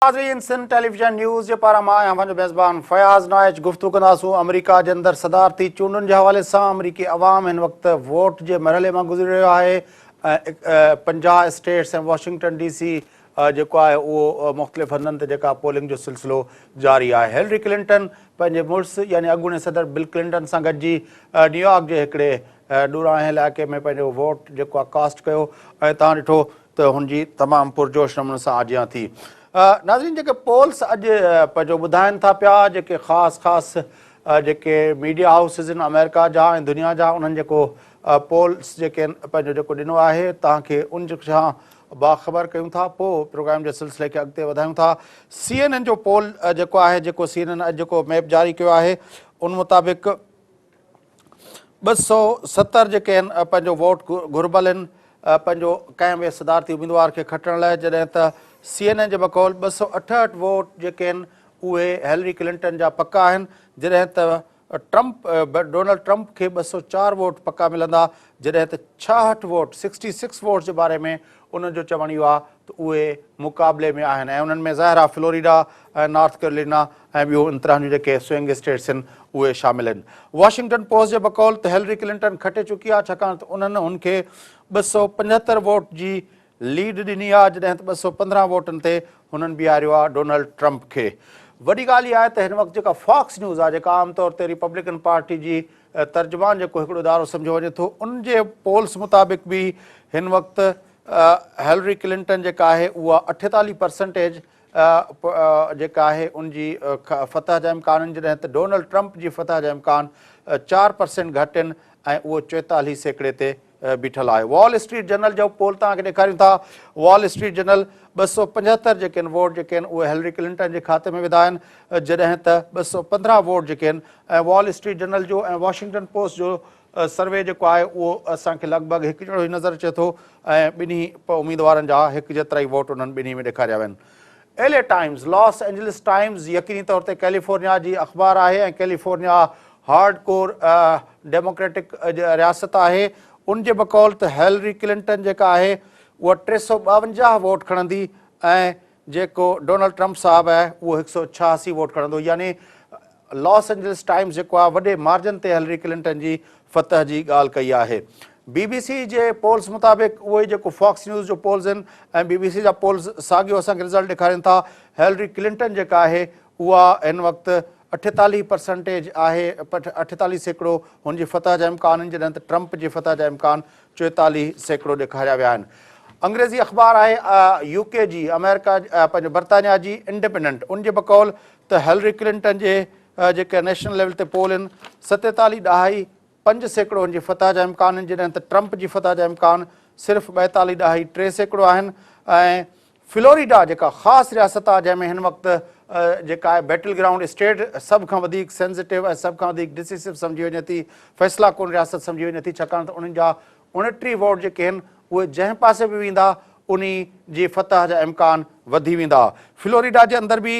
नाज़रीन Sindh television news जे पारां मां आहियां पंहिंजो मेज़बान फयाज़ नाइच। गुफ़्तगू कंदासूं अमेरिका जे अंदरि सदारती चूंडुनि जे हवाले सां। अमरीकी अवाम हिन वक़्तु वोट जे मरहले मां गुज़री रहियो आहे। 50 स्टेट्स ऐं वॉशिंगटन DC जेको आहे उहो मुख़्तलिफ़ हंधनि ते जेका पोलिंग जो सिलसिलो जारी आहे। हिलरी क्लिंटन पंहिंजे मुड़ुस यानी अॻूणे सदर बिल क्लिंटन सां गॾिजी न्यूयॉर्क जे हिकिड़े ॾुरांहे इलाइक़े में पंहिंजो वोट जेको आहे कास्ट कयो ऐं तव्हां ॾिठो त हुनजी तमामु पुरजोश नमूने सां आजियां थी। नाज़रीन जेके पोल्स अॼु पंहिंजो ॿुधाइनि था पिया, जेके ख़ासि जेके मीडिया हाउसिस आहिनि अमेरिका जा ऐं दुनिया जा, उन्हनि जेको पोल्स जेके पंहिंजो जेको ॾिनो आहे तव्हांखे उन सां बाख़बर कयूं था। पोइ प्रोग्राम जे सिलसिले खे अॻिते वधायूं था। CNN जो पोल जेको आहे, जेको CNN अॼु जेको मैप जारी कयो आहे, उन मुताबिक़ 270 जेके आहिनि पंहिंजो वोट घुरिबल आहिनि पंहिंजो कंहिं बि सदारती उम्मीदवार खे खटण लाइ, जॾहिं त CNN जे बकौल 268 वोट जेके आहिनि उहे हिलरी क्लिंटन जा पका आहिनि, जॾहिं त डोनाल्ड ट्रंप खे 204 वोट पका मिलंदा, जॾहिं त 66 वोट जे बारे में उन्हनि जो चवणु इहो आहे त उहे मुक़ाबले में आहिनि ऐं उन्हनि में ज़ाहिर आहे फ्लोरिडा ऐं नॉर्थ कैरोलिना ऐं ॿियूं इन तरह जूं जेके स्विंग स्टेट्स आहिनि उहे शामिल आहिनि। वॉशिंगटन पोस्ट जे बकौल त हिलरी क्लिंटन खटे चुकी आहे, छाकाणि त उन्हनि हुनखे 275 वोट जी लीड ॾिनी आहे, जॾहिं त 215 वोटनि ते हुननि बीहारियो आहे डोनाल्ड ट्रंप खे। वॾी ॻाल्हि इहा आहे त हिन वक़्तु जेका फॉक्स न्यूज़ आहे, जेका आमतौर ते रिपब्लिकन पार्टी जी तर्जुमान जेको हिकिड़ो इदारो सम्झो वञे थो, उन जे पोल्स मुताबिक़ बि हिन वक़्तु हिलरी क्लिंटन जेका आहे उहा 48% जेका आहे उनजी फतह जा इम्कान आहिनि, जॾहिं त डोनाल्ड ट्रंप जी फतह जा इम्कान 4% घटि आहिनि ऐं उहो 44% ते बीठल आहे। वॉल स्ट्रीट जर्नल जो पोल तव्हांखे ॾेखारियूं था। वॉल स्ट्रीट जर्नल 275 जेके आहिनि वोट जेके आहिनि उहे हिलरी क्लिंटन जे खाते में विधा आहिनि, जॾहिं त 215 वोट जेके आहिनि ऐं वॉल स्ट्रीट जर्नल जो ऐं वॉशिंगटन पोस्ट जो सर्वे जेको आहे उहो असांखे लॻभॻि हिकु जहिड़ो ई नज़र अचे थो ऐं ॿिन्ही उम्मीदवारनि जा हिकु जेतिरा ई वोट उन्हनि ॿिन्ही में ॾेखारिया विया आहिनि। LA times, Los Angeles times यकीनी तौर ते कैलिफोर्निया जी अख़बार आहे ऐं कैलिफोर्निया हार्ड कोर डेमोक्रेटिक रियासत आहे। उन जे बकौल त हिलरी क्लिंटन जेका आहे उहा 352 वोट खणंदी ऐं जेको डोनाल्ड ट्रंप साहबु आहे उहो 186 वोट खणंदो, यानी लॉस एंजलिस टाइम्स जेको आहे वॾे मार्जिन ते हिलरी क्लिंटन जी फतह जी ॻाल्हि कई आहे। BBC जे पोल्स मुताबिक़ उहे जेको फॉक्स न्यूज़ जो पोल्स आहिनि ऐं BBC जा पोल्स साॻियो असांखे रिज़ल्ट ॾेखारनि था। हिलरी क्लिंटन जेका आहे उहा हिन वक़्तु 48% आहे, 48% हुनजी फतह जा इम्कान आहिनि, जॾहिं त ट्रंप जी फतह जा इम्कान 44% ॾेखारिया विया आहिनि। अंग्रेज़ी अख़बार आहे UK जी, अमेरिका पंहिंजो बर्तानिया जी इंडिपेंडेंट, उन जे बकौल त हिलरी क्लिंटन जे जेके नेशनल लेवल ते पोल आहिनि 47.5% हुनजी फतह जा इम्कान आहिनि, जॾहिं त ट्रंप जी फतह जा इम्कान सिर्फ़ु 42.3% आहिनि। ऐं फ्लोरिडा जेका ख़ासि रियासत आहे जंहिंमें हिन वक़्तु जेका आहे बैटल ग्राउंड स्टेट सभ खां वधीक सेंसिटिव ऐं सभ खां वधीक डिसिसिव सम्झी वञे थी, फ़ैसिला कुन रियासत सम्झी वञे थी, छाकाणि त उन्हनि जा 29 वोट जेके आहिनि उहे जंहिं पासे बि वेंदा उन जी फतह जा इम्कान वधी वेंदा। फ्लोरिडा जे अंदरि बि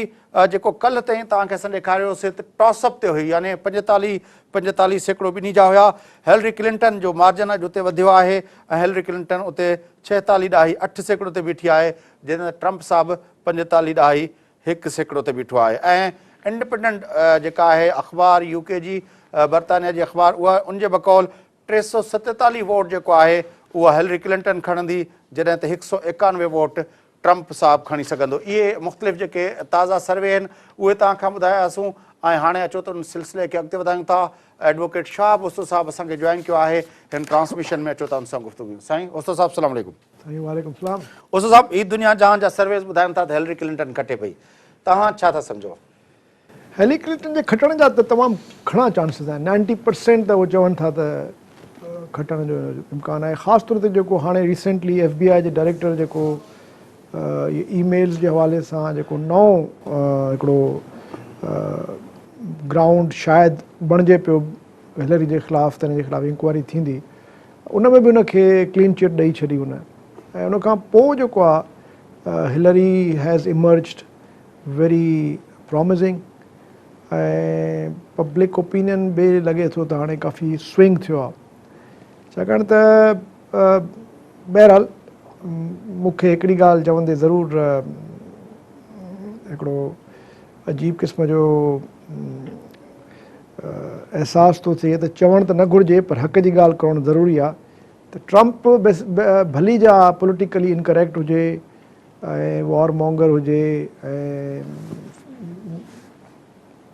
जेको कल्ह ताईं तव्हांखे असां ॾेखारियोसीं त टॉसअप ते हुई, यानी 45% ॿिन्ही जा हुया। हिलरी क्लिंटन जो मार्जिन अॼु उते वधियो आहे ऐं हिलरी क्लिंटन उते 46.8% ते बीठी आहे, जंहिं ट्रंप साहबु 45.1% ते बीठो आहे। ऐं इंडिपेंडेंट जेका आहे अख़बार UK जी, बर्तानिया जी अख़बार, उहा उन जे बकौल 347 वोट जेको आहे उहा हिलरी क्लिंटन खणंदी, जॾहिं त 191 वोट ट्रंप साहबु खणी सघंदो। इहे मुख़्तलिफ़ जेके ताज़ा सर्वे आहिनि उहे तव्हांखां ॿुधायासीं ऐं हाणे अचो त उन सिलसिले खे अॻिते वधायूं था। एडवोकेट शाहब उस्तो साहब असांखे जॉइन कयो आहे हिन ट्रांसमिशन में, अचो त हुन सां गुफ़्तगू। साईं उस्तो साहब सलाम वालेकुम। वालेकुम सलाम। उस्तो साहब, ही दुनिया जहां जा सर्वेस ॿुधाइनि था त हिलरी क्लिंटन खटे पई, तव्हां छा था सम्झो? हिलरी क्लिंटन जे खटण जा त तमामु घणा चांसिस आहिनि, 90% त उहो चवनि था त खटण जो इम्कानु आहे। ख़ासि तौर ते जेको हाणे रिसेंटली FBI जे डायरेक्टर जेको ईमेल्स जे हवाले सां जेको नओं हिकिड़ो ग्राउंड शायदि बणिजे पियो हिलरी जे ख़िलाफ़ु, त हिन जे ख़िलाफ़ु इंक्वायरी थींदी, उन में बि उनखे क्लीन चिट ॾेई छॾी उन। ऐं उनखां पोइ जेको आहे Hillary has emerged very promising ऐं पब्लिक ओपिनियन बि लॻे थो त हाणे काफ़ी स्विंग थियो आहे, छाकाणि त बहरहाल मूंखे हिकिड़ी ॻाल्हि चवंदे ज़रूरु हिकिड़ो अजीब क़िस्म जो एहसास थो थिए त चवणु त न घुरिजे पर हक़ जी ॻाल्हि करणु ज़रूरी आहे त ट्रम्प भली जा पॉलिटिकली इनकरेक्ट हुजे ऐं वॉर मॉन्गर हुजे ऐं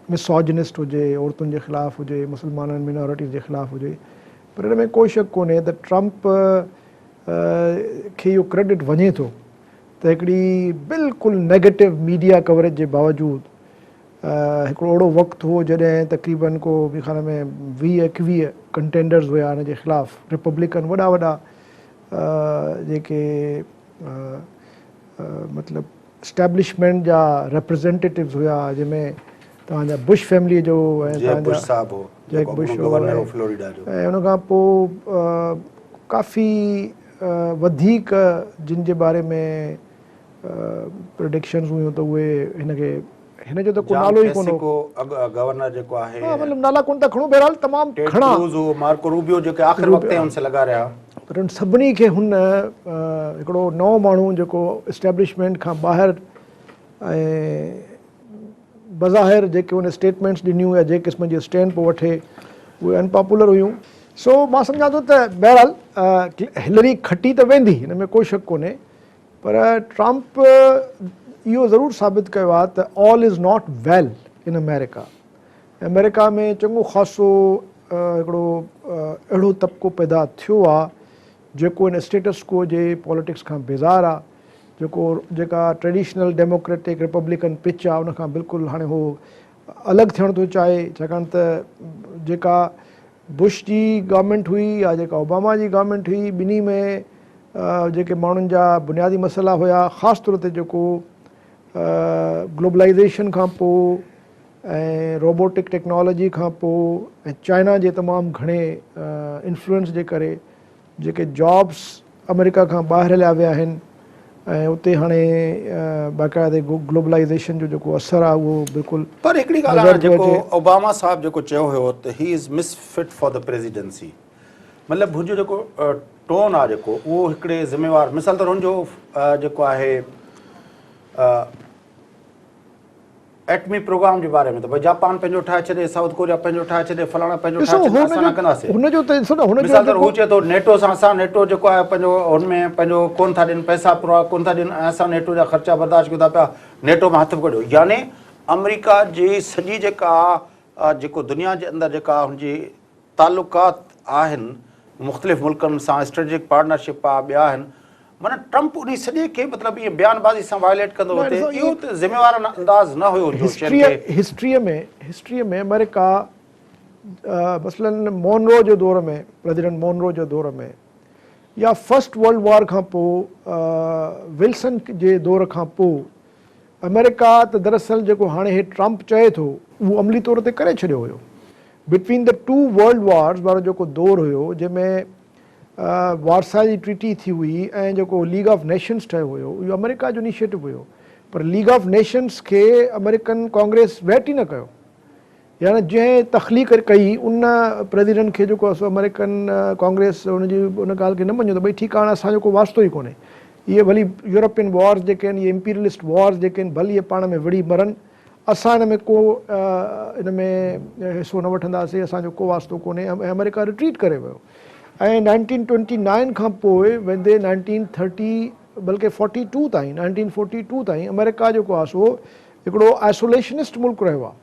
मिसॉजिनिस्ट हुजे, औरतुनि जे ख़िलाफ़ु हुजे, मुस्लमाननि मिनॉरिटीज़ जे ख़िलाफ़ु हुजे, पर हिन में कोई शक कोन्हे त ट्रम्प खे इहो क्रेडिट वञे थो त हिकिड़ी बिल्कुलु नेगेटिव मीडिया कवरेज जे बावजूदि हिकिड़ो अहिड़ो वक़्तु हो जॾहिं तक़रीबन को मुंहिंजे ख़्याल में 20-21 कंटेंडर्स हुया हिन जे ख़िलाफ़ु, रिपब्लिकन वॾा वॾा जेके मतिलबु इस्टेब्लिशमेंट जा रिप्रेज़ेंटेटिव्स हुया, जंहिंमें तव्हांजा बुश फैमिली जो ऐं जैक बुश ऐं उन खां पोइ काफ़ी वधीक जिन जे बारे में प्रिडिक्शन्स हुयूं त उहे हिन जो त को नालो ई कोन हो, गवर्नर जेको आहे मतिलबु नाला कोन था खणूं, बहरहाल तमामु घणा मार्को रूबियो जेके आख़िर वक़्त ते उनसे लॻा रहिया, पर उन सभिनी खे हुन हिकिड़ो नओं माण्हू जेको इस्टेब्लिशमेंट खां ॿाहिरि ऐं बज़ाहिर जेके उन स्टेटमेंट्स ॾिनियूं या जंहिं क़िस्म जी स्टैंड पोइ वठे उहे अनपॉपुलर हुयूं। सो मां सम्झां थो त बहरहाल हिलरी खटी त वेंदी, हिन में कोई शक कोन्हे, पर ट्रम्प इहो ज़रूरु साबित कयो आहे त all is not well in America. America में चङो ख़ासो हिकिड़ो अहिड़ो तबिको पैदा थियो आहे जेको इन स्टेटस को जे पॉलिटिक्स खां बेज़ार आहे, जेका ट्रेडिशनल डेमोक्रेटिक रिपब्लिकन पिच आहे उनखां बिल्कुलु हाणे उहो अलॻि थियणु थो चाहे, छाकाणि त जेका बुश जी गवर्नमेंट हुई या जेका ओबामा जी गवर्नमेंट हुई, ॿिन्ही में जेके माण्हुनि जा बुनियादी मसइला हुया, ख़ासि तौर ते जेको ग्लोबलाइज़ेशन खां पोइ ऐं रोबोटिक टेक्नोलॉजी खां पोइ ऐं चाइना जे तमामु घणे इन्फ्लुएंस जे करे जेके जॉब्स अमेरिका खां ॿाहिरि हलिया विया आहिनि ऐं उते हाणे बाक़ाइदे ग्लोबलाइज़ेशन जो जेको असरु आहे उहो बिल्कुलु। पर हिकिड़ी ॻाल्हि आहे जेको ओबामा साहब जेको चयो हुयो त he is misfit for the presidency, मतिलबु हुनजो जेको टोन आहे जेको उहो हिकिड़े ज़िम्मेवार, मिसाल तौरु हुनजो जेको आहे एटमी प्रोग्राम जे बारे में त भई जापान पंहिंजो ठाहे छॾे, साउथ कोरिया पंहिंजो ठाहे छॾे, फलाणा पंहिंजो ठाहे छॾे, असां न कंदासीं। मिसाल तौरु हू चए थो नेटो सां असां नेटो जेको आहे पंहिंजो हुनमें पंहिंजो कोन था ॾियनि, पैसा पूरा कोन था ॾियनि ऐं असां नेटो जा ख़र्चा बर्दाश्त कयूं था पिया, नेटो मां हथु कढियो। यानी अमेरिका जी सॼी जेका जेको दुनिया जे अंदरि जेका हुनजी तालुकात आहिनि मुख़्तलिफ़ मुल्कनि सां, स्ट्रेटेजिक पार्टनरशिप आहे, ॿिया आहिनि, माना ट्रम्प उन सॼे खे मतिलबु इहे बयानबाज़ी सां वायलेट कंदो हुते, इहो त ज़िम्मेवार अंदाज़ न हुयो। हिस्ट्रीअ में अमेरिका मसलन मोनरो जो दौर में, प्रेसिडेंट मोनरो जो दौर में, या फर्स्ट वर्ल्ड वॉर खां पोइ विल्सन जे दौर खां पोइ अमेरिका त दरअसल जेको हाणे हे ट्रम्प चए थो उहो अमली तौर ते करे छॾियो हुयो। Between the two world wars वारो जेको दौर हुयो जंहिंमें वारसाई जी ट्रीटी थी हुई ऐं जेको लीग ऑफ नेशंस ठहियो हुयो इहो अमेरिका जो इनिशिएटिव हुयो, पर लीग ऑफ नेशंस खे अमेरिकन कांग्रेस वेट ई न कयो, यानी जंहिं तख़लीक़ कई उन प्रेसिडेंट खे जेको आहे अमेरिकन कांग्रेस उनजी उन ॻाल्हि खे न मञियो त भई ठीकु आहे हाणे असांजो को वास्तो ई कोन्हे, इहे भली यूरोपियन वॉर्स जेके आहिनि, इहे इम्पीरियलिस्ट वॉर्स जेके आहिनि, भली इहे पाण में विड़ी मरनि, असां हिन में को इन में हिसो न वठंदासीं, असांजो को वास्तो कोन्हे, ऐं अमेरिका रिट्रीट करे वियो। ऐं 1929 खां पोइ वेंदे 1930 बल्कि 42 ताईं 1942 ताईं अमेरिका जेको आहे सो हिकिड़ो आइसोलेशनिस्ट मुल्क रहियो आहे।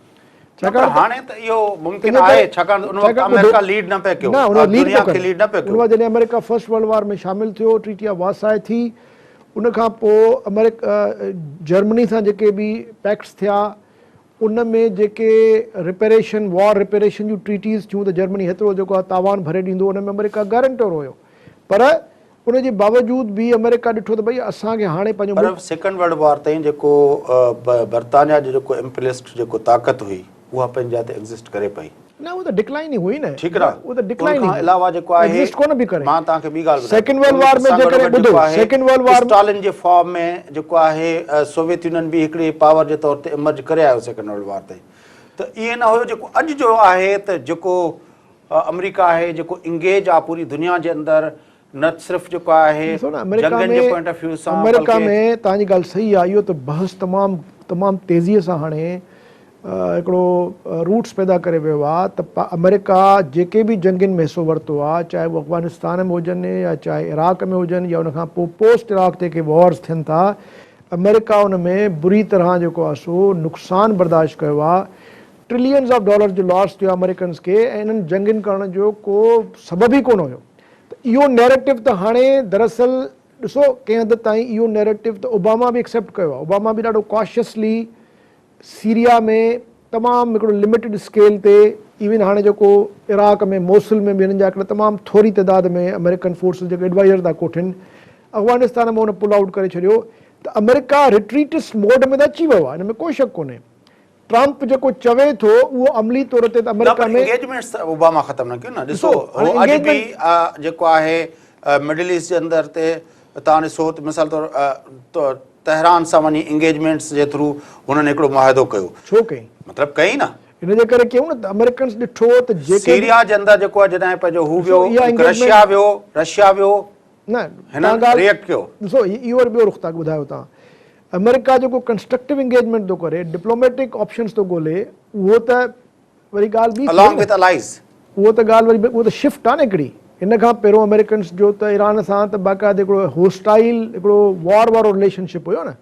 छाकाणि हाणे त इहो मुमकिन आहे, छाकाणि अमेरिका लीड न पियो कयो, दुनिया खे लीड न पियो कयो। जॾहिं अमेरिका फर्स्ट वर्ल्ड वॉर में शामिल थियो, ट्रीटी ऑफ वर्साए थी, उन खां पोइ जर्मनी सां जेके बि पैक्ट्स थिया उन में जेके वॉर रिपेरेशन जूं ट्रीटीज़ थियूं त जर्मनी हेतिरो जेको आहे तावान भरे ॾींदो, उन में अमेरिका गारंटर हुयो, पर उन जे बावजूदि बि अमेरिका ॾिठो त भई असांखे हाणे पंहिंजो सेकेंड वर्ल्ड वॉर ताईं जेको बर्तानिया जो जेको इम्पीरियलिस्ट जेको ताक़त हुई उहा पंहिंजी जाइ ते एग्ज़िस्ट करे पई न, उहो त डिक्लाइन ई हुई न, ठीकु आहे, उहो त डिक्लाइन खां अलावा जेको आहे एग्ज़िस्ट कोन बि करे। मां तव्हांखे ॿी ॻाल्हि सेकेंड वर्ल्ड वॉर में जेकॾहिं ॿुधो, सेकेंड वर्ल्ड वॉर स्टालिन जे फॉर्म में जेको आहे सोवियत यूनियन बि हिकिड़ी पावर जे तौर ते इमर्ज करे आयो सेकेंड वर्ल्ड वॉर ताईं, त ईअं न हुयो जेको अॼु जो आहे त जेको अमेरिका आहे जेको इंगेज आहे पूरी दुनिया जे अंदरि, न सिर्फ़ जेको आहे ॾिसो न अमेरिका जंगनि जे में पॉइंट ऑफ व्यू सां अमेरिका बल्कि में तव्हांजी ॻाल्हि सही आहे, इहो त बहस तमामु तेज़ीअ सां हाणे हिकिड़ो रूट्स पैदा करे वियो आहे त अमेरिका जेके बि जंगनि में हिसो वरितो आहे, चाहे उहो अफ़गानिस्तान में हुजनि या चाहे इराक़ में हुजनि या उनखां पोइ पोस्ट इराक़ जेके वॉर्स थियनि था, अमेरिका उन में बुरी तरह जेको आहे सो नुक़सानु बर्दाश्त कयो आहे। ट्रिलियंस ऑफ डॉलर जो लॉस थियो आहे अमेरिकन्स खे, ऐं इन्हनि जंगनि करण जो को सबबु ई कोन हुयो। त इहो नैरेटिव त हाणे दरअसल ॾिसो कंहिं हद ताईं इहो नैरेटिव त ओबामा बि एक्सेप्ट कयो आहे। ओबामा बि ॾाढो कॉशियसली सीरिया में तमामु हिकिड़ो लिमिटेड स्केल ते, इवन हाणे जेको इराक़ में मोसुल में बि हिननि जा हिकिड़ा तमामु थोरी तइदाद में अमेरिकन फोर्सिस जेके एडवाइज़र था कोठिन, अफ़गानिस्तान में हुन पुल आउट करे छॾियो। त अमेरिका रिट्रीटिस्ट मोड में त अची वियो आहे, हिन में कोई शक कोन्हे। ट्रंप जेको चवे थो उहो अमली तौर ते त अमेरिका में एंगेजमेंट्स ओबामा ख़तम न कयो न। ॾिसो हाणे अॼु बि engagement- जेको आहे मिडिल ईस्ट जे अंदरि ते तव्हां ॾिसो त मिसाल तौरु तेहरान सां वञी इंगेजमेंट्स जे थ्रू हुननि हिकिड़ो मुआहिदो कयो। छो कई? मतिलबु कई न। इन जे करे कयूं न त अमेरिकन्स ॾिठो त जेके सीरिया जे अंदरि जेको आहे जॾहिं पंहिंजो हू वियो, इहा engagement- रशिया वियो, न हिन रिएक्ट कयो। ॾिसो इहो वरी ॿियो रुख़ था ॿुधायो तव्हां। अमेरिका जेको कंस्ट्रक्टिव इंगेजमेंट थो करे, डिप्लोमेटिक ऑप्शंस थो ॻोल्हे, उहो त वरी ॻाल्हि along ॿी, with allies। उहो त ॻाल्हि वरी उहो त शिफ्ट आहे न हिकिड़ी। इन खां पहिरियों अमेरिकन्स जो त ईरान सां त बाक़ाइदा हिकिड़ो होस्टाइल हिकिड़ो वॉर वारो रिलेशनशिप हुयो न।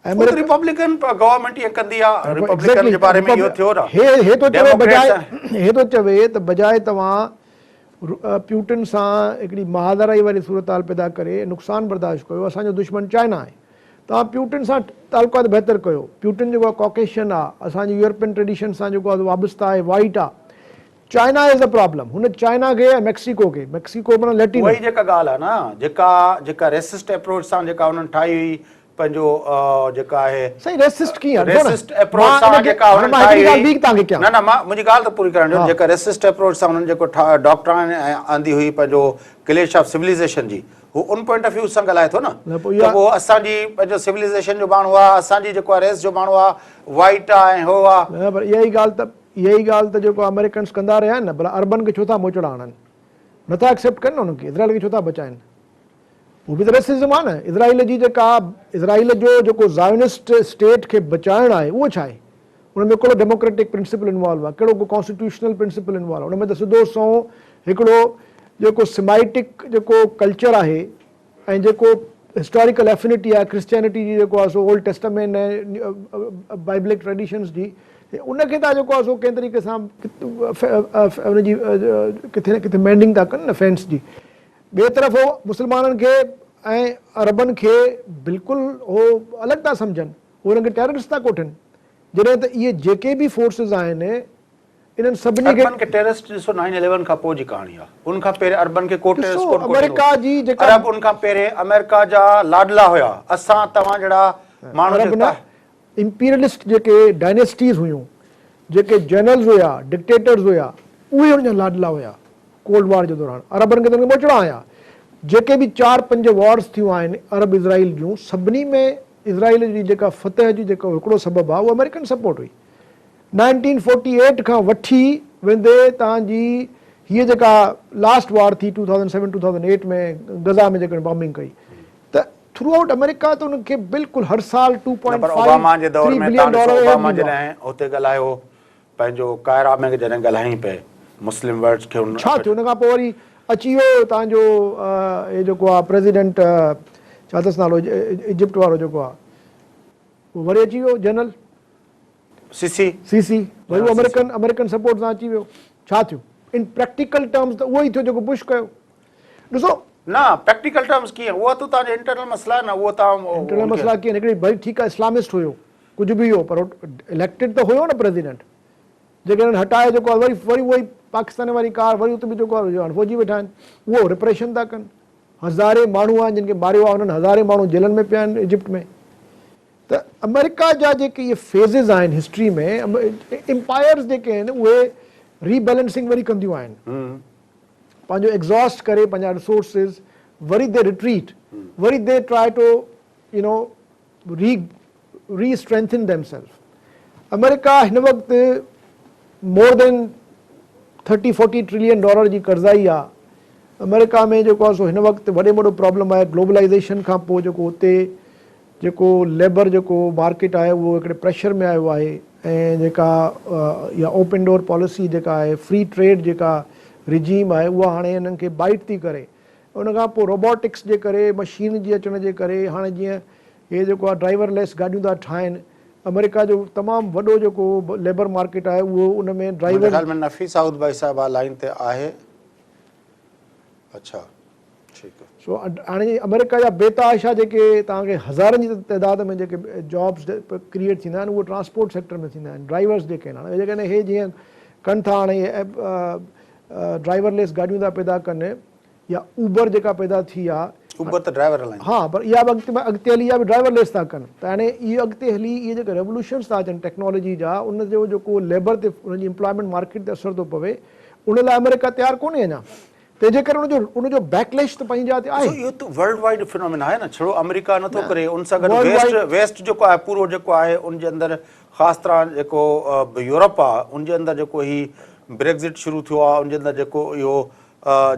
ऐं रिपब्लिकन गवर्नमेंट ईअं कंदी आहे, रिपब्लिकन जे बारे में इहो थियो न। हे थो चवे डेमोक्रेट्स बजाए, हे थो चवे त बजाए तव्हां प्यूटिन सां हिकिड़ी महादाराई वारी सूरत हाल पैदा करे नुक़सानु बर्दाश्त कयो, असांजो दुश्मन चाइना आहे, तव्हां प्यूटिन सां तालुकात बहितर कयो। प्यूटिन जेको आहे कॉकेशियन आहे, असांजी यूरोपियन ट्रेडिशन सां जेको आहे वाबस्ता आहे, वाइट आहे। China is a problem. हुन चाइना खे ऐं मैक्सिको खे, मैक्सिको माना लैटिन, उहा ई जेका ॻाल्हि आहे न, जेका रेसिस्ट अप्रोच सां जेका हुननि ठाही हुई पंहिंजो जेका आहे सही रेसिस्ट कीअं रेसिस्ट अप्रोच सां जेका हुननि ठाही हुई, न न मां मुंहिंजी ॻाल्हि त पूरी करणु ॾियो। जेका रेसिस्ट अप्रोच सां हुननि जेको डॉक्ट्राइन आंदी हुई पंहिंजो क्लैश ऑफ सिविलाइज़ेशन जी, हू उन पॉइंट ऑफ व्यू सां ॻाल्हाए थो न त पोइ असांजी पंहिंजो सिविलाइज़ेशन जो माण्हू आहे, असांजी जेको आहे रेस जो माण्हू आहे, वाइट आहे ऐं हो आहे। पर इहा ई ॻाल्हि त जेको अमेरिकन्स कंदा रहिया आहिनि न, भला अरबन खे छो था मोचड़ा आणनि, नथा एक्सेप्ट कनि न हुनखे, इज़राइल खे छो था बचाइनि। उहो बि त रेसिज़म आहे न। इज़राइल जी जेका इज़राइल जो जेको ज़ायोनिस्ट स्टेट खे बचाइणु आहे, उहो छा आहे? हुन में कहिड़ो डेमोक्रेटिक प्रिंसिपल इन्वॉल्व आहे, कहिड़ो कॉन्स्टिट्यूशनल प्रिंसिपल इन्वॉल्व आहे? हुन में त सिधो सौ हिकिड़ो जेको सिमाइटिक जेको कल्चर आहे ऐं जेको हिस्टोरिकल एफिनिटी आहे क्रिश्चियनिटी जी, जेको आहे सो ओल्ड टेस्टामेंट ऐं बाइबलिक ट्रेडिशन्स जी, उनखे तव्हां जेको आहे सो कंहिं तरीक़े सां हुनजी किथे न किथे मैंडिंग था कनि न फेंस जी। ॿिए तरफ़ हो मुस्लमाननि खे ऐं अरबनि खे बिल्कुलु हो अलॻि था सम्झनि, उहे हुनखे टेररिस्ट था कोठनि। जॾहिं त इहे जेके बि फोर्सिस आहिनि, इन्हनि सभिनी खे टेररिस्ट ॾिसो 9/11 खां पोइ जी कहाणी आहे। उन खां पहिरियों अरबन खे को टेररिस्ट कोन कोठियो। अमेरिका जी जेका अरब उन खां पहिरियों अमेरिका जा लाडला हुया। असां तव्हां जहिड़ा माण्हू इंपीरियलिस्ट जेके डायनेस्टीज़ हुयूं, जेके जनरल्स हुया, डिक्टेटर्स हुया, उहे हुनजा लाडला हुया कोल्ड वॉर जे दौरान। अरबनि खे त मोचड़ा आया। जेके बि 4-5 वॉर्स थियूं आहिनि अरब इज़राइल जूं, सभिनी में इज़राइल जी जेका फतह जी जेको हिकिड़ो सबबु आहे, उहो अमेरिकन सपोर्ट हुई। 1948 खां वठी वेंदे तव्हांजी हीअ जेका लास्ट वॉर थी 2007-2008 में गज़ा में जेकॾहिं बॉम्बिंग कई, त थ्रू आउट अमेरिका त उनखे बिल्कुलु हर साल 2.5 बिलियन डॉलर हुते ॻाल्हायो पंहिंजो कायरा में जॾहिं ॻाल्हाई पिए मुस्लिम वर्ड्स खे। छा थियो हुन खां पोइ वरी अची वियो तव्हांजो इहो जेको आहे प्रेसिडेंट, छा अथसि नालो, इजिप्ट वारो जेको आहे, उहो वरी अची वियो जनरल सीसी, वरी उहो अमेरिकन सपोर्ट सां अची वियो। छा थियो इन प्रैक्टिकल टर्म्स? त उहो ई थियो जेको बुश कयो। ॾिसो न प्रैक्टिकल टर्म्स कीअं, उहो त तव्हांजो इंटरनल मसला आहे न, उहो तव्हां इंटरनल मसला कीअं, हिकिड़ी भई ठीकु आहे इस्लामिस्ट हुयो, कुझु बि हुयो, पर इलेक्टेड त हुयो न प्रेसिडेंट। जेके हिननि हटाए जेको आहे वरी उहो ई पाकिस्तान वारी कार, वरी उते बि जेको आहे फौजी वेठा आहिनि, उहो रिप्रेशन था कनि। हज़ारे माण्हू आहिनि जिन खे मारियो आहे, हुननि हज़ारे माण्हू जेलनि में पिया आहिनि इजिप्ट में। त अमेरिका जा जेके इहे फेज़िस आहिनि हिस्ट्री में, एम्पायर्स जेके आहिनि उहे रीबैलेंसिंग वरी कंदियूं आहिनि, पंहिंजो एग्ज़ॉस्ट करे पंहिंजा रिसोर्सिस, वरी दे रिट्रीट, वरी they try to restrengthen themselves. America हिन वक़्तु मोर देन $30-40 ट्रिलियन जी कर्ज़ाई आहे, अमेरिका में जेको आहे सो हिन वक़्तु वॾे में वॾो प्रॉब्लम आहे ग्लोबलाइज़ेशन खां पोइ जेको हुते जेको लेबर जेको मार्केट आहे उहो हिकिड़े प्रेशर में आयो आहे ऐं जेका या ओपन डोर पॉलिसी जेका आहे फ्री ट्रेड जेका रिजीम आहे उहा हाणे हिननि खे बाइट थी करे उन खां पोइ रोबोटिक्स जे करे मशीन जे अचण जे करे हाणे जीअं हे जेको आहे ड्राइवरलेस गाॾियूं था ठाहिनि अमेरिका जो तमामु वॾो जेको लेबर मार्केट आहे उहो उन में ड्राइवर में नफ़ी साउद भाई साहिबा लाइन ते आहे. अच्छा ठीकु आहे. सो हाणे अमेरिका जा बेतहाशा जेके तव्हांखे हज़ारनि जी तइदाद में जेके जॉब्स क्रिएट थींदा आहिनि उहे ट्रांसपोर्ट सेक्टर में थींदा आहिनि ड्राइवर्स जेके आहिनि हाणे जेकॾहिं हे जीअं कनि था हाणे ड्राइवरलेस गाॾियूं था पैदा कनि या ऊबर जेका पैदा थी आहे ऊबर त ड्राइवर हलाइनि. हा पर इहा बि अॻिते हली इहा बि ड्राइवरलेस था कनि त हाणे इहे अॻिते हली इहे जेके रेवोल्यूशन्स था अचनि टेक्नोलॉजी जा उनजो जेको लेबर ते उनजी एम्प्लॉयमेंट मार्केट ते असरु थो पवे उन लाइ अमेरिका तयारु कोन्हे अञा तंहिंजे करे उनजो बैकलैश त पंहिंजी जाइ ते आहे. इहो त वर्ल्ड वाइड फिनोमिना आहे न छड़ो अमेरिका नथो करे उन सां गॾु वेस्ट जेको आहे पूरो जेको आहे उनजे अंदरि ख़ासि तरह जेको यूरोप आहे उनजे अंदरि जेको ही ब्रेक्ज़िट शुरू थियो आहे उनजे अंदरि जेको इहो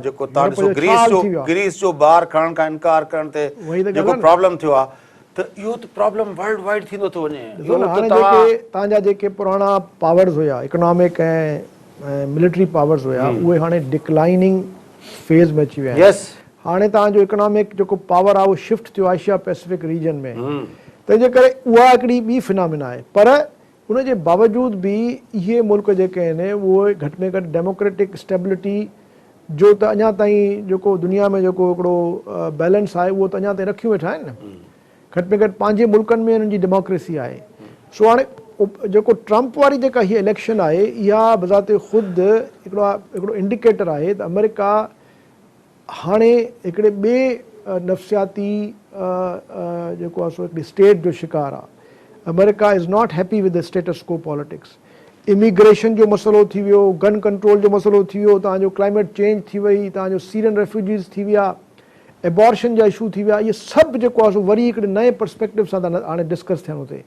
जेको तव्हां ॾिसो ग्रीस जो ॿार खणण खां इनकार करण ते जेको प्रॉब्लम थियो आहे त इहो त प्रॉब्लम वर्ल्ड वाइड थींदो थो वञे. हाणे जेके तव्हांजा जेके पुराणा पावर्स हुया इकोनॉमिक ऐं मिलिट्री पावर्स हुया उहे हाणे डिक्लाइनिंग फेज़ में अची विया आहिनि. हाणे तव्हांजो इकोनॉमिक जेको पावर आहे उहो शिफ्ट थियो एशिया पैसिफिक रीजन में तंहिंजे करे उहा हिकिड़ी ॿी फिनोमिना आहे. पर उनजे बावजूदि बि इहे मुल्क जेके आहिनि उहे घटि में घटि डेमोक्रेटिक स्टेबिलिटी जो त अञा ताईं जेको दुनिया में जेको हिकिड़ो बैलेंस आहे उहो त अञा ताईं रखियूं वेठा आहिनि न. घटि में घटि पंहिंजे मुल्कनि में हिननि जी डेमोक्रेसी आहे. सो हाणे जेको ट्रंप वारी जेका हीअ इलेक्शन आहे इहा बज़ाते ख़ुदि हिकिड़ो इंडिकेटर आहे त अमेरिका हाणे हिकिड़े ॿिए नफ़्सियाती जेको आहे सो हिकिड़ी स्टेट जो शिकार आहे. America is not happy with the status को पॉलिटिक्स. इमिग्रेशन जो मसइलो थी वियो गन कंट्रोल जो मसइलो थी वियो तव्हांजो क्लाइमेट चेंज थी वई तव्हांजो सीरियन रेफ्यूजीज़ थी विया एबॉर्शन जा इशू थी विया इहे सभु जेको आहे सो वरी हिकिड़े नए पर्सपेक्टिव सां था हाणे डिस्कस थियनि हुते.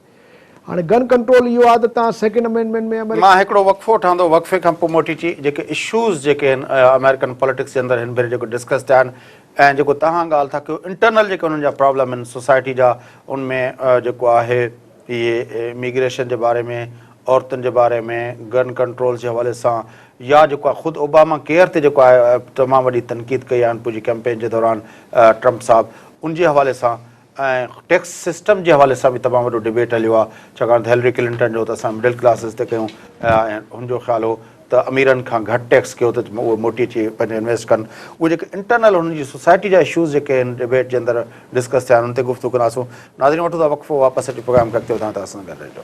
हाणे गन कंट्रोल इहो आहे त तव्हां सेकेंड अमेंडमेंट में मां हिकिड़ो वक़फ़ो ठहंदो वक़फ़े खां पोइ मोटी अची जेके इशूज़ जेके आहिनि अमेरिकन पॉलिटिक्स जे अंदरि हिन भेरे जेको डिस्कस थिया आहिनि ऐं जेको तव्हां ॻाल्हि था कयो इंटरनल जेके उन्हनि जा प्रॉब्लम आहिनि सोसाइटी जा उनमें जेको आहे इहे इमिग्रेशन जे बारे में औरतुनि जे बारे में गन कंट्रोल जे हवाले सां या जेको आहे ख़ुदि ओबामा केयर ते जेको आहे तमामु वॾी तनक़ीद कई आहे पंहिंजी कैंपेन जे दौरान ट्रंप साहिबु उनजे हवाले सां ऐं टैक्स सिस्टम जे हवाले सां बि तमामु वॾो डिबेट हलियो आहे छाकाणि त हिलरी क्लिंटन जो त असां मिडिल क्लासिस ते कयूं ऐं हुनजो ख़्यालु हो त अमीरनि खां घटि टैक्स कयो त उहे मोटी अची पंहिंजो इन्वेस्ट कनि. उहे जेके इंटरनल हुनजी सोसाइटी जा इशूज़ जेके आहिनि डिबेट जे अंदरि डिस्कस थिया आहिनि उन ते गुफ़्तगू कंदासीं. नाज़रीन वठो था वक़फ़ो वापसि अची प्रोग्राम खे अॻिते वधां त असां गॾु रहिजो.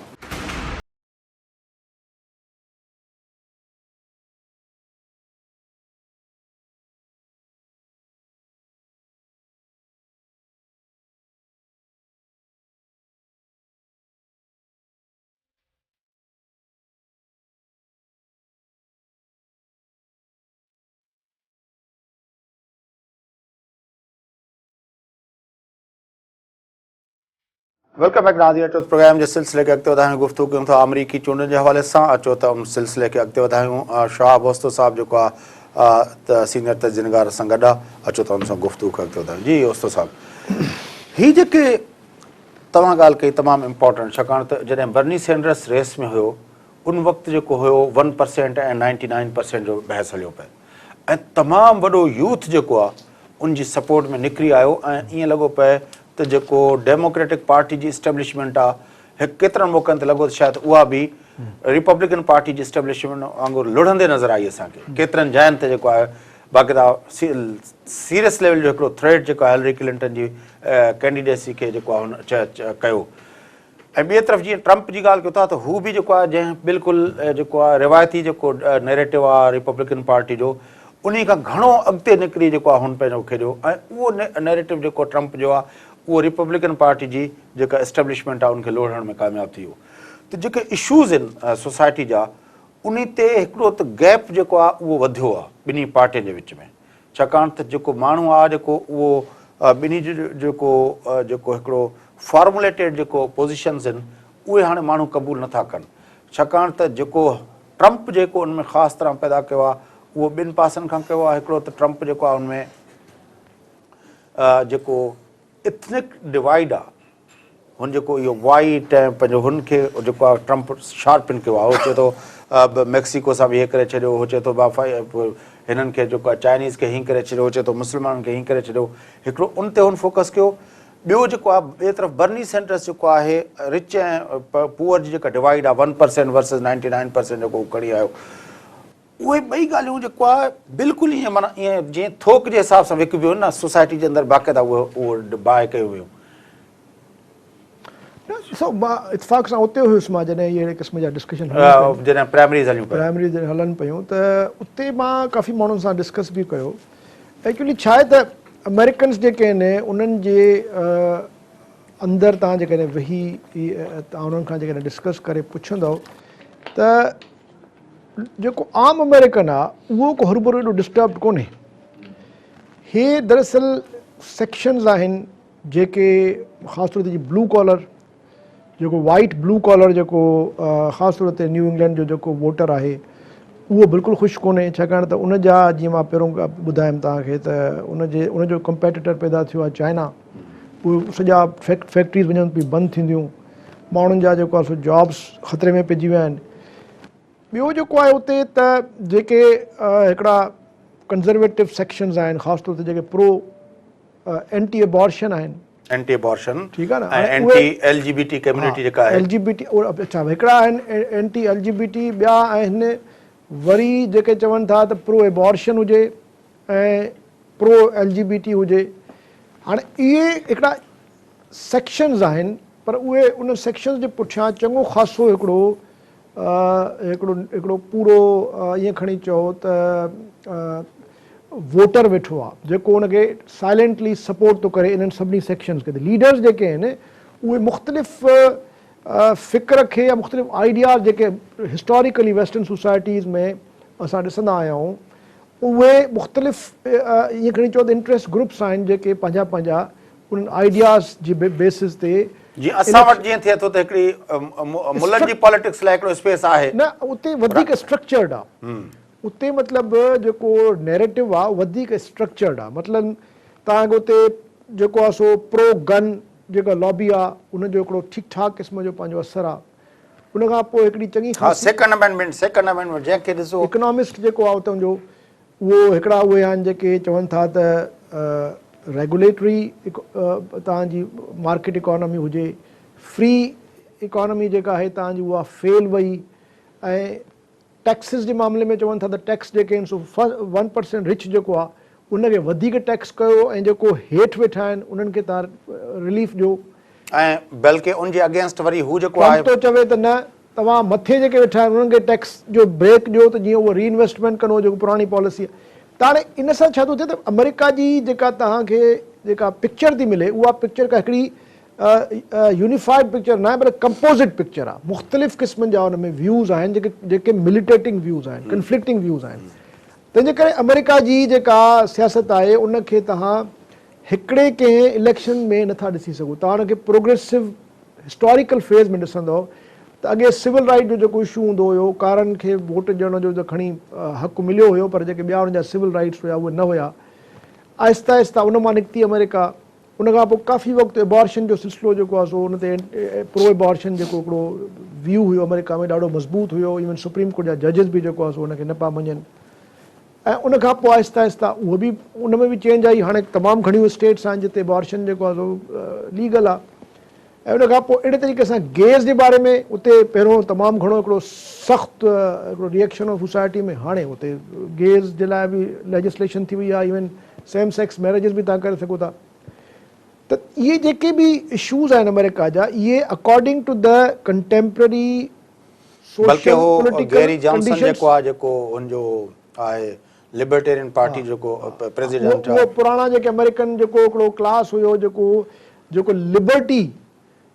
वेलकम बैक नाज़रीन अचो प्रोग्राम जे सिलसिले खे अॻिते वधायूं गुफ़्तगू कयूं था अमरीकी चूंडनि जे हवाले सां अचो त उन सिलसिले खे अॻिते वधायूं. शाह ओस्तो साहिबु जेको आहे त सीनियर तजनिगार सां गॾु आहे अचो त हुन सां गुफ़्तगू खे अॻिते वधायूं. जी ओस्तो साहिबु हीअ जेके तव्हां ॻाल्हि कई तमामु इम्पोर्टेंट छाकाणि त जॾहिं बर्नी सैंडर्स रेस में हुयो उन वक़्तु जेको हुयो 1% ऐं 99% जो बहस हलियो पियो ऐं तमामु वॾो यूथ जेको आहे उनजी सपोर्ट में निकिरी आयो ऐं ईअं लॻो पए त जेको डेमोक्रेटिक पार्टी जी इस्टेब्लिशमेंट आहे हिकु केतिरनि मौक़नि ते लॻो त शायदि उहा बि रिपब्लिकन पार्टी जी इस्टेब्लिशमेंट वांगुरु लुढ़ंदे नज़र आई असांखे केतिरनि जाइनि ते जेको आहे बाक़ाइदा सीरियस लेवल जो हिकिड़ो थ्रेट जेको आहे हिलरी क्लिंटन जी कैंडिडेसी खे जेको आहे हुन कयो. ऐं ॿिए तरफ़ जीअं ट्रंप जी ॻाल्हि कयो था त हू बि जेको आहे जंहिं बिल्कुलु जेको आहे रिवायती जेको नैरेटिव आहे रिपब्लिकन पार्टी जो उन खां घणो अॻिते निकिरी जेको आहे हुन पंहिंजो खेॾियो ऐं उहो नैरेटिव जेको ट्रंप जो आहे उहो रिपब्लिकन पार्टी जी जेका एस्टेब्लिशमेंट आहे उनखे लोढ़ण में कामयाबु थी वियो. त जेके इशूज़ आहिनि सोसाइटी जा उन ते हिकिड़ो त गैप जेको आहे उहो वधियो आहे ॿिन्ही पार्टियुनि जे विच में छाकाणि त जेको माण्हू आहे जेको उहो ॿिन्ही जो जेको हिकिड़ो फॉर्मुलेटेड जेको पोज़ीशन्स आहिनि उहे हाणे माण्हू क़बूल नथा कनि छाकाणि त जेको ट्रंप जेको उन में ख़ासि तरह पैदा कयो आहे उहो ॿिनि पासनि खां कयो आहे। हिकिड़ो त ट्रंप जेको आहे उनमें जेको इथनिक डिवाइड आहे, हुन जेको इहो वाइट ऐं पंहिंजो हुनखे जेको आहे ट्रंप शार्पिन कयो आहे। उहो चए थो मैक्सिको सां बि हीअ करे छॾियो, उहो चए थो हिननि खे जेको आहे चाइनीज़ खे हीअं करे छॾियो, उहो चए थो मुस्लमाननि खे हीअं करे छॾियो। हिकिड़ो उन ते हुन फोकस कयो। ॿियो जेको आहे ॿिए तरफ़ बर्नी सैंडर्स जेको आहे रिच ऐं पुअर जी जेका डिवाइड आहे 1% वर्सेस 99% जेको हू खणी आयो, उहे ॿई ॻाल्हियूं जेको आहे बिल्कुलु ईअं माना ईअं जीअं थोक जे हिसाब सां विकिबियूं आहिनि न, सोसाइटी जे अंदरि बाक़ाइदा उहो बाहि कयो वियो। इतफ़ाक़ सां उते हुयुसि मां जॾहिं इहे क़िस्म जा डिस्कशन जॾहिं प्राइमरीज़ हलियूं पियूं, प्राइमरीज़ हलनि पियूं, त उते मां काफ़ी माण्हुनि सां डिस्कस बि कयो। एक्चुअली छा आहे त अमेरिकन्स जेके आहिनि उन्हनि जे अंदरि तव्हां जेकॾहिं वेही तव्हां उन्हनि खां जेकॾहिं डिस्कस करे पुछंदव त जेको आम अमेरिकन आहे उहो को हरूभरू एॾो डिस्टर्ब कोन्हे। हे दरअसल सेक्शन्स आहिनि जेके ख़ासि तौर ते ब्लू कॉलर, जेको वाइट ब्लू कॉलर जेको ख़ासि तौर ते न्यू इंग्लैंड जो जेको वोटर आहे उहो बिल्कुलु ख़ुशि कोन्हे, छाकाणि त उन जा जीअं मां पहिरों ॿुधायमि तव्हांखे त उनजो कंपेटिटर पैदा थियो आहे चाइना। उहे सॼा फैक्ट्रीज़ वञनि पई बंदि थींदियूं, माण्हुनि जा जेको आहे सो जॉब्स ख़तरे में पइजी विया आहिनि। ॿियो जेको आहे उते त जेके हिकिड़ा कंज़र्वेटिव सेक्शन्स आहिनि, ख़ासि तौर ते जेके प्रो एंटी एबॉर्शन आहिनि, एंटी एबॉर्शन, ठीकु आहे न, ऐं एंटी एलजीबीटी कम्युनिटी जेका आहे, एलजीबीटी अच्छा हिकिड़ा आहिनि एंटी एलजीबीटी, ॿिया आहिनि वरी जेके चवनि था त प्रो एबॉर्शन हुजे ऐं प्रो एलजीबीटी हुजे। हाणे इहे हिकिड़ा सेक्शन्स आहिनि, पर उहे उन सेक्शन्स जे पुठियां चङो ख़ासो हिकिड़ो पूरो ईअं खणी चओ त वोटर वेठो आहे जेको उनखे साइलेंटली सपोर्ट थो करे इन्हनि सभिनी सेक्शन्स खे। लीडर्स जेके आहिनि उहे मुख़्तलिफ़ फ़िक्र खे या मुख़्तलिफ़ आइडियाज़ जेके हिस्टोरिकली वेस्टर्न सोसाइटीज़ में असां ॾिसंदा आया आहियूं, उहे मुख़्तलिफ़ ईअं खणी चओ त इंट्रस्ट ग्रुप्स आहिनि जेके पंहिंजा पंहिंजा उन्हनि आइडियाज़ जी बेसिस ते जीअं असां वटि जीअं थिए थो त हिकिड़ी मुल्कनि जी पॉलिटिक्स लाइ हिकिड़ो स्पेस आहे न, उते वधीक स्ट्रक्चर्ड आहे। उते मतिलबु जेको नैरेटिव आहे वधीक स्ट्रक्चर्ड आहे। मतिलबु तव्हांखे उते जेको आहे सो प्रो गन जेका लॉबी आहे उनजो हिकिड़ो ठीकु ठाक क़िस्म जो पंहिंजो असरु आहे। उन खां पोइ हिकिड़ी चङी सेकंड अमेंडमेंट जंहिंखे ॾिसो इकोनॉमिस्ट जेको आहे उतां जो उहो हिकिड़ा उहे आहिनि जेके चवनि था त रेगुलेटरी तव्हांजी मार्केट इकोनॉमी हुजे, फ्री इकोनॉमी जेका आहे तव्हांजी उहा फेल वई, ऐं टैक्सिस जे मामले में चवनि था त टैक्स जेके आहिनि सो 1% रिच जेको आहे उनखे वधीक टैक्स कयो ऐं जेको हेठि वेठा आहिनि उन्हनि खे तव्हां रिलीफ ॾियो। ऐं बल्कि उनजे अगेंस्ट वरी हू जेको आहे थो चवे त न, तव्हां मथे जेके वेठा आहिनि उन्हनि खे टैक्स जो ब्रेक ॾियो त जीअं उहो रीइन्वेस्टमेंट कंदो जेको पुराणी पॉलिसी आहे। त हाणे इन सां छा थो थिए त अमेरिका जी जेका तव्हांखे जेका पिक्चर थी मिले उहा पिक्चर का हिकिड़ी यूनिफाइड पिक्चर न आहे, पर कंपोज़िट पिक्चर आहे। मुख़्तलिफ़ क़िस्मनि जा हुन में व्यूज़ आहिनि जेके मिलिटेटिंग व्यूज़ आहिनि, कंफ्लिक्टिंग व्यूज़ आहिनि। तंहिंजे करे अमेरिका जी जेका सियासत आहे उनखे तव्हां हिकिड़े कंहिं इलेक्शन में नथा ॾिसी सघो। तव्हां हुनखे प्रोग्रेसिव हिस्टोरिकल फेज़ में ॾिसंदव त अॻे सिविल राइट जो जेको इशू हूंदो हुयो, कारनि खे वोट ॾियण जो त खणी हक़ु मिलियो हुयो, पर जेके ॿिया हुनजा सिविल राइट्स हुया उहे न हुया। आहिस्ता आहिस्ता उन मां निकिती अमेरिका। उन खां पोइ काफ़ी वक़्तु एबॉर्शन जो सिलसिलो जेको आहे सो उन ते प्रो एबॉर्शन जेको हिकिड़ो व्यू हुयो अमेरिका में ॾाढो मज़बूत हुयो। इवन सुप्रीम कोर्ट जा जजिस बि जेको आहे सो उनखे न पिया मञनि, ऐं उन खां पोइ आहिस्ता आहिस्ता उहो बि उन में बि चेंज आई। हाणे तमामु घणियूं स्टेट्स आहिनि जिते एबॉर्शन जेको आहे सो लीगल आहे। ऐं उन खां पोइ अहिड़े तरीक़े सां गेज़ जे बारे में उते पहिरियों तमामु घणो हिकिड़ो सख़्तु हिकिड़ो रिएक्शन ऑफ सोसाइटी में, हाणे उते गेज़ जे लाइ बि लेजिस्लेशन थी वई आहे। इवन सेम सेक्स मैरिजिस बि तव्हां करे सघो था। त इहे जेके बि इशूज़ आहिनि अमेरिका जा, इहे अकॉर्डिंग टू द कंटेम्पररी बल्कि हो गैरी जॉनसन जेको आहे जेको उनजो आहे लिबर्टेरियन पार्टी जेको प्रेसिडेंट आहे, उहो पुराणा जेके अमेरिकन जेको हिकिड़ो क्लास हुयो जेको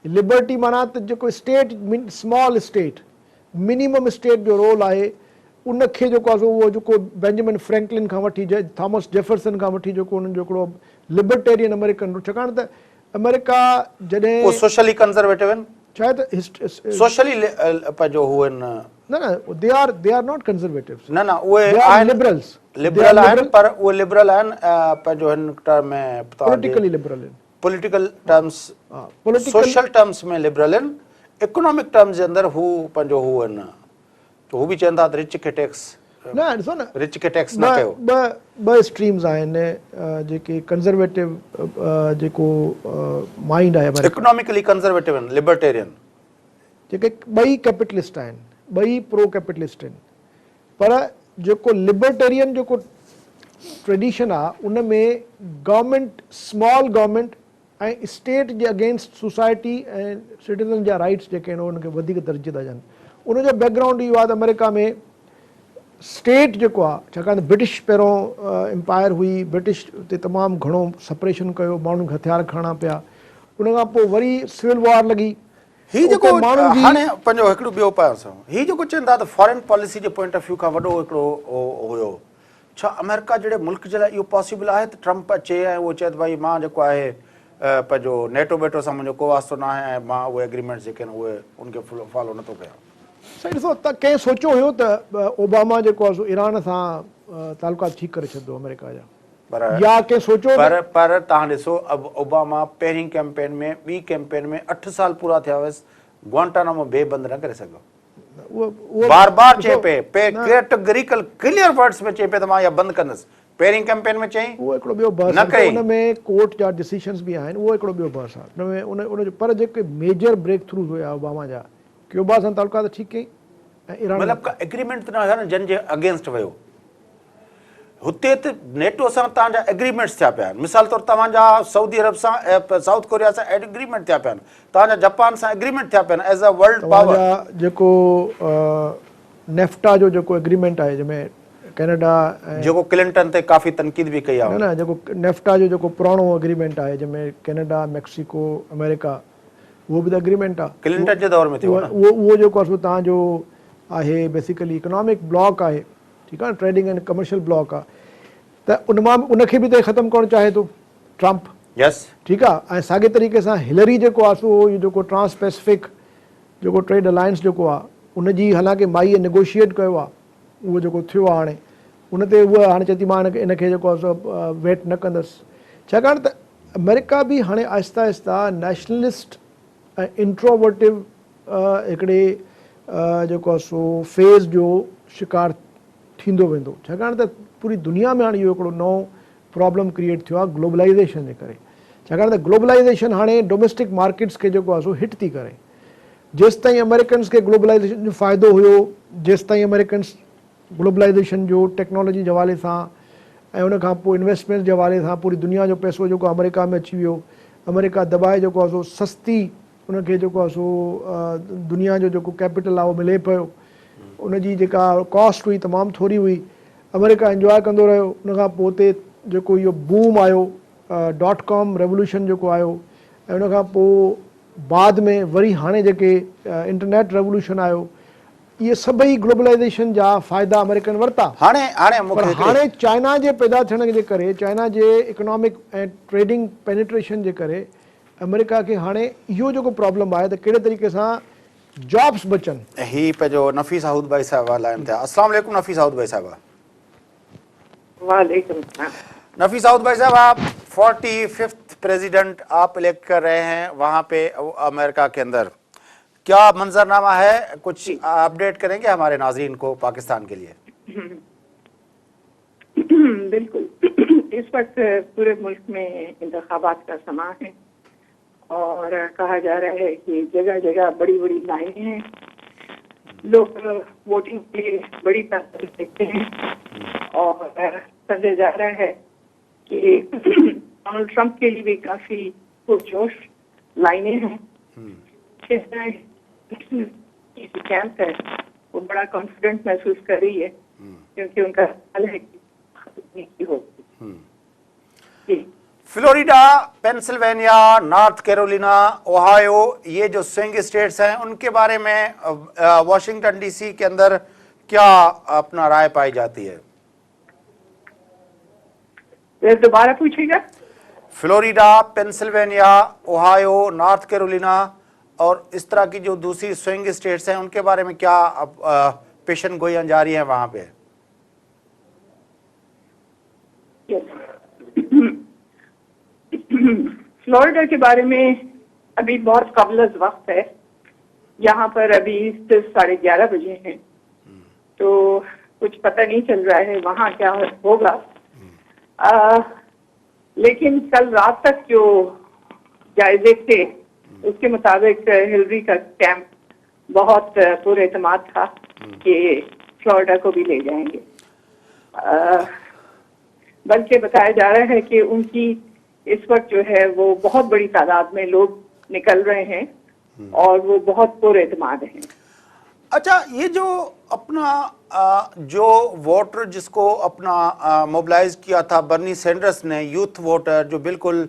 लिबर्टी माना त जेको state small state minimum state जो रोल आहे उनखे जेको आहे उहो जेको बेंजामिन फ्रैंकलिन खां वठी थॉमस जेफरसन खां वठी जेको उन्हनि जो हिकिड़ो लिबर्टेरियन अमेरिकन, छाकाणि त अमेरिका जॾहिं सोशली कंजर्वेटिव आहिनि, छा आहे त सोशली पंहिंजो हू आहिनि No, no, they are not conservatives. न न उहे They are आहिनि liberals. लिबरल आहिनि पर उहे लिबरल आहिनि पंहिंजो हिन टर्म में Politically liberal. Political terms Political. Social terms में लिबरल आहिनि इकोनॉमिक टर्म्स जे अंदरि हू पंहिंजो हू आहिनि हू बि चवनि था त रिच खे टैक्स न ॾिसो न रिच खे टैक्स न कयो ॿ स्ट्रीम्स आहिनि जेके कंज़र्वेटिव जेको माइंड आहे अमेरिका इकोनॉमिकली कंजर्वेटिव आहिनि लिबर्टेरियन जेके ॿई कैपिटलिस्ट आहिनि ॿई प्रो कैपिटलिस्ट आहिनि पर जेको लिबर्टेरियन जेको ट्रेडिशन आहे उन में गवर्नमेंट स्मॉल गवर्नमेंट ऐं स्टेट जे अगेंस्ट सोसाइटी ऐं सिटीज़न जा राइट्स जेके आहिनि उनखे वधीक दर्जे था ॾियनि उनजो बैकग्राउंड इहो आहे त अमेरिका में स्टेट जेको आहे छाकाणि त ब्रिटिश पहिरों एम्पायर हुई ब्रिटिश उते तमामु घणो सपरेशन कयो माण्हुनि खे हथियार खणणा पिया उन खां पोइ वरी सिविल वॉर लॻी ही जेको हाणे पंहिंजो हिकिड़ो ॿियो पासो ही जेको चवनि था त foreign policy J point of view खां वॾो हिकिड़ो हुयो छा अमेरिका जहिड़े मुल्क जे लाइ इहो पॉसिबल आहे त ट्रम्प अचे ऐं उहो चए त भई मां जेको आहे पंहिंजो नेटो वेटो सां मुंहिंजो को वास्तो न आहे ऐं मां उहे एग्रीमेंट्स जेके आहिनि उहे उनखे फॉलो नथो कयां साईं ॾिसो त कंहिं सोचियो हुयो त ओबामा जेको आहे सो ईरान सां तालुकात ठीक करे छॾंदो अमेरिका जा पर या कंहिं सोचियो पर तव्हां ॾिसो अब ओबामा पहिरीं कैंपेन में ॿी कैंपेन में 8 साल पूरा थिया हुयसि ग्वांटानामो बे बंदि न करे सघियो बार बार चए पे कैटेगरिकल क्लियर वर्ड्स में चए पे त मां इहा बंदि कंदुसि पहिरीं कैंपेन में चई उहो हिकिड़ो ॿियो बहस आहे उन में कोर्ट जा डिसीशन्स बि आहिनि उहो हिकिड़ो ॿियो बहस आहे उन में उनजो पर जेके मेजर ब्रेक थ्रू हुया ओबामा जा क्यूबा सां तालुकात ठीक कई ऐं ईरान मतिलबु एग्रीमेंट त न हुया न जंहिंजे अगेंस्ट वियो हुते त नेटो सां तव्हांजा एग्रीमेंट्स थिया पिया आहिनि मिसाल तौरु तव्हांजा सऊदी अरब सां साउथ कोरिया सां एग्रीमेंट थिया पिया आहिनि तव्हांजा जापान सां एग्रीमेंट थिया पिया आहिनि एज़ अ वर्ल्ड पावर जेको नेफ्टा जो जेको एग्रीमेंट आहे जंहिंमें कैनेडा जेको क्लिंटन ते काफ़ी तनक़ीद बि कई आहे न जेको नेफ्टा जो जेको पुराणो एग्रीमेंट आहे जंहिंमें कैनेडा मैक्सिको अमेरिका उहो बि त एग्रीमेंट आहे क्लिंटन जे दौर में थियो उहो जेको आहे तव्हांजो आहे बेसिकली इकोनॉमिक ब्लॉक आहे ठीकु आहे ट्रेडिंग एंड कमर्शियल ब्लॉक आहे त उन मां उनखे बि त ख़तमु करणु चाहे थो ट्रम्प यस ठीकु आहे ऐं साॻे तरीक़े सां हिलरी जेको आहे सो इहो जेको ट्रांस पैसिफिक जेको ट्रेड अलायंस जेको आहे उनजी हालांकि माईअ नेगोशिएट कयो आहे उहो जेको थियो आहे हाणे उन ते उहा हाणे चए थी मां इनखे जेको आहे सो वेट न कंदसि छाकाणि त अमेरिका बि हाणे आहिस्ता आहिस्ता नेशनलिस्ट ऐं इंट्रोवर्टिव हिकिड़े जेको आहे सो फेज़ जो शिकार थींदो वेंदो छाकाणि त पूरी दुनिया में हाणे इहो हिकिड़ो नओं प्रॉब्लम क्रिएट थियो आहे ग्लोबलाइज़ेशन जे करे छाकाणि त ग्लोबलाइज़ेशन हाणे डोमेस्टिक मार्केट्स खे जेको आहे सो हिट थी करे जेसि ताईं अमेरिकन्स खे ग्लोबलाइज़ेशन जो फ़ाइदो हुयो जेसि ताईं अमेरिकन्स ग्लोबलाइज़ेशन जो टेक्नोलॉजी जे हवाले सां ऐं उन खां पोइ इन्वेस्टमेंट जे हवाले सां पूरी दुनिया जो पैसो जेको अमेरिका में अची वियो अमेरिका दॿाए जेको आहे सो सस्ती उनखे जेको आहे सो दुनिया जो जेको कैपिटल आहे उहो मिले पियो उनजी जेका कॉस्ट हुई तमामु थोरी हुई अमेरिका इंजॉय कंदो रहियो उन खां पोइ उते जेको इहो बूम आयो .com रेवोल्यूशन जेको आयो ऐं उन खां पोइ बाद में वरी हाणे जेके इंटरनेट रेवोल्यूशन आयो इहे सभई ग्लोबलाइज़ेशन जा फ़ाइदा अमेरिकन वरिता हाणे चाइना जे पैदा थियण जे करे चाइना जे इकोनॉमिक ऐं ट्रेडिंग पेनिट्रेशन जे करे अमेरिका खे हाणे इहो जेको प्रॉब्लम आहे त कहिड़े तरीक़े सां जॉब्स बचनि ही पंहिंजो नफ़ीस आहूद भाई साहब ॻाल्हाइनि था अस्सलाम वालेकुम नफ़ीस आहूद भाई साहब वालेकुम नफ़ीस आहूद भाई साहब आप 45th प्रेसिडेंट आप इलेक्ट कर रहे हैं वहाँ पे अमेरिका के अंदर क्या मंजरनामा है कुछ अपडेट करेंगे हमारे नाजरीन को पाकिस्तान के लिए बिल्कुल इस वक्त पूरे मुल्क में इंतखाबात का समा है और कहा जा रहा है कि जगह जगह बड़ी बड़ी लाइनें हैं लोग वोटिंग के लिए बड़ी तादाद देखते हैं और समझा जा रहा है कि डोनाल्ड ट्रंप के लिए भी काफी पुरजोश लाइनें हैं कैंप है वो बड़ा कॉन्फिडेंट महसूस कर रही है क्योंकि उनका ख्याल है कि होगी Florida Pennsylvania north Carolina Ohio ये जो स्विंग स्टेट्स हैं उनके बारे में वॉशिंगटन डीसी के अंदर क्या अपना राय पाई जाती है दोबारा पूछेगा Florida Pennsylvania Ohio north Carolina اور اس طرح کی جو دوسری سوئنگ اسٹیٹس ہیں ان کے بارے میں کیا پیشن گوئیاں جاری ہیں وہاں پہ؟ فلوریڈا کے بارے میں ابھی بہت قبل از وقت ہے. یہاں پر ابھی صرف 11:30 بجے ہیں تو کچھ پتہ نہیں چل رہا ہے وہاں کیا ہوگا. لیکن کل رات تک جو جائزے تھے اس کے مطابق ہلری کا کیمپ بہت پر اعتماد تھا کہ فلوریڈا کو بھی لے جائیں گے. بلکہ بتایا جا رہا ہے کہ ان کی اس وقت جو ہے وہ بہت بڑی تعداد میں لوگ نکل رہے ہیں اور وہ بہت پر اعتماد ہیں. اچھا، یہ جو اپنا جو ووٹر جس کو اپنا موبلائز کیا تھا برنی سینڈرس نے، یوتھ ووٹر جو بالکل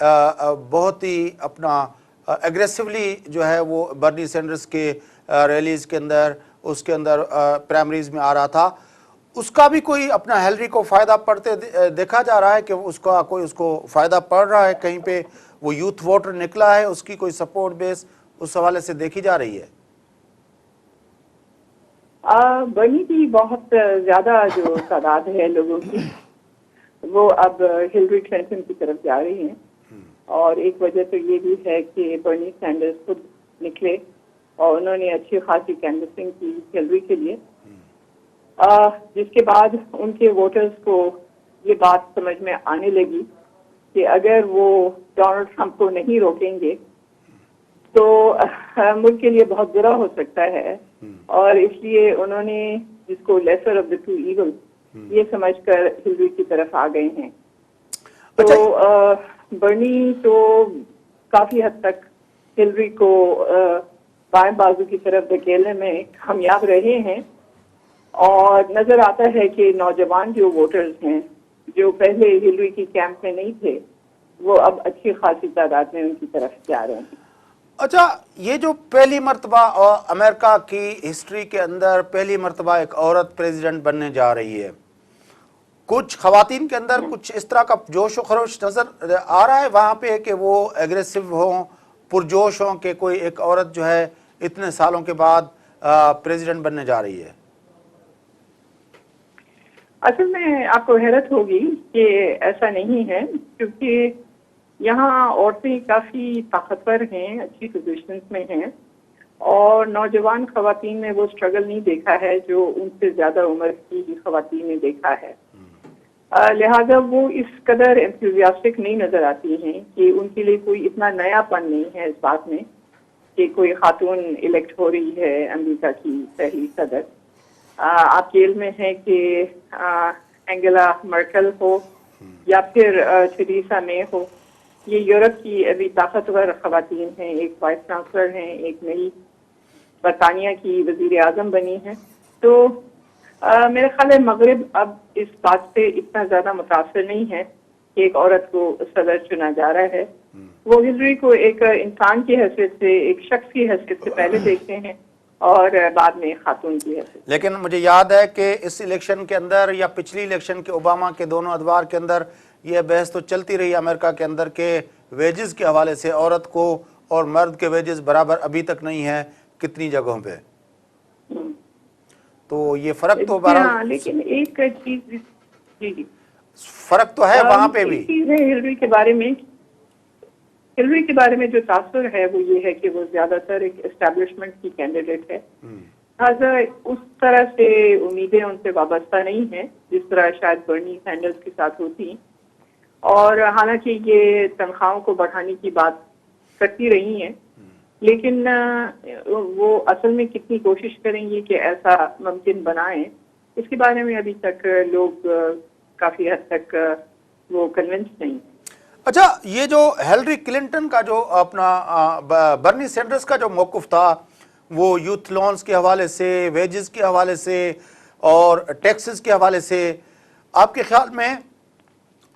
بہت ہی اپنا ایگریسولی جو ہے وہ برنی سینڈرس کے ریلیز کے اندر اس کے اندر پرائمریز میں آ رہا تھا، اس کا بھی کوئی اپنا ہیلری کو فائدہ پڑتے دیکھا جا رہا ہے کہ اس کا کوئی اس کو فائدہ پڑ رہا ہے؟ کہیں پہ وہ یوتھ ووٹر نکلا ہے، اس کی کوئی سپورٹ بیس اس حوالے سے دیکھی جا رہی ہے؟ برنی کی بہت زیادہ جو تعداد ہے لوگوں کی وہ اب ہلری کلنٹن کی طرف جا رہی ہیں. اور ایک وجہ تو یہ بھی ہے کہ برنی سینڈرس خود نکلے اور انہوں نے اچھی خاصی کینوسنگ کی ہلری کے لیے، جس کے بعد ان کے ووٹرز کو یہ بات سمجھ میں آنے لگی کہ اگر وہ ڈونلڈ ٹرمپ کو نہیں روکیں گے تو ملک کے لیے بہت برا ہو سکتا ہے. اور اس لیے انہوں نے جس کو lesser of the two evil یہ سمجھ کر ہلری کی طرف آ گئے ہیں. تو برنی تو کافی حد تک ہلری کو بائیں بازو کی طرف دھکیلنے میں کامیاب رہے ہیں، اور نظر آتا ہے کہ نوجوان جو ووٹرز ہیں جو پہلے ہلری کی کیمپ میں نہیں تھے وہ اب اچھی خاصی تعداد میں ان کی طرف جا رہے ہیں. اچھا، یہ جو پہلی مرتبہ امریکہ کی ہسٹری کے اندر پہلی مرتبہ ایک عورت پریزیڈنٹ بننے جا رہی ہے، کچھ خواتین کے اندر کچھ اس طرح کا جوش و خروش نظر آ رہا ہے وہاں پہ کہ وہ ایگریسو ہوں، پرجوش ہوں کہ کوئی ایک عورت جو ہے اتنے سالوں کے بعد پریزیڈنٹ بننے جا رہی ہے؟ اصل میں آپ کو حیرت ہوگی کہ ایسا نہیں ہے، کیونکہ یہاں عورتیں کافی طاقتور ہیں، اچھی پوزیشنز میں ہیں، اور نوجوان خواتین میں وہ سٹرگل نہیں دیکھا ہے جو ان سے زیادہ عمر کی خواتین نے دیکھا ہے. لہذا وہ اس قدر انتھوزیاسٹک نہیں نظر آتی ہیں کہ ان کے لیے کوئی اتنا نیا پن نہیں ہے اس بات میں کہ کوئی خاتون الیکٹ ہو رہی ہے امریکہ کی پہلی صدر. آپ کے علم میں ہے کہ اینگلا مرکل ہو یا پھر تھریسا مے ہو، یہ یورپ کی ابھی طاقتور خواتین ہیں. ایک وائس چانسلر ہیں، ایک نئی برطانیہ کی وزیر اعظم بنی ہے. تو میرے خیال ہے مغرب اب اس بات سے اتنا زیادہ متاثر نہیں ہے کہ ایک عورت کو صدر چنا جا رہا ہے. وہ ہلری کو ایک انسان کی حیثیت سے، ایک شخص کی حیثیت سے پہلے دیکھتے ہیں اور بعد میں خاتون کی حیثیت. لیکن مجھے یاد ہے کہ اس الیکشن کے اندر یا پچھلی الیکشن کے اوباما کے دونوں ادوار کے اندر یہ بحث تو چلتی رہی امریکہ کے اندر کہ ویجز کے حوالے سے عورت کو اور مرد کے ویجز برابر ابھی تک نہیں ہے کتنی جگہوں پہ. تو یہ فرق تو بہرحال لیکن ایک چیز جی فرق تو ہے وہاں پہ بھی. ایک چیز ہے ہلری کے بارے میں جو تاثر ہے وہ یہ ہے کہ وہ زیادہ تر ایک اسٹیبلشمنٹ کی کینڈیڈیٹ ہے. لہٰذا اس طرح سے امیدیں ان سے وابستہ نہیں ہیں جس طرح شاید برنی سینڈرز کے ساتھ ہوتی. اور حالانکہ یہ تنخواہوں کو بڑھانے کی بات کرتی رہی ہیں، لیکن وہ اصل میں کتنی کوشش کریں گی کہ ایسا ممکن بنائیں، اس کے بارے میں ابھی تک لوگ کافی حد تک وہ کنونس نہیں. اچھا، یہ جو ہیلری کلنٹن کا جو اپنا برنی سینڈرز کا جو موقف تھا وہ یوتھ لونز کے حوالے سے، ویجز کے حوالے سے اور ٹیکسز کے حوالے سے، آپ کے خیال میں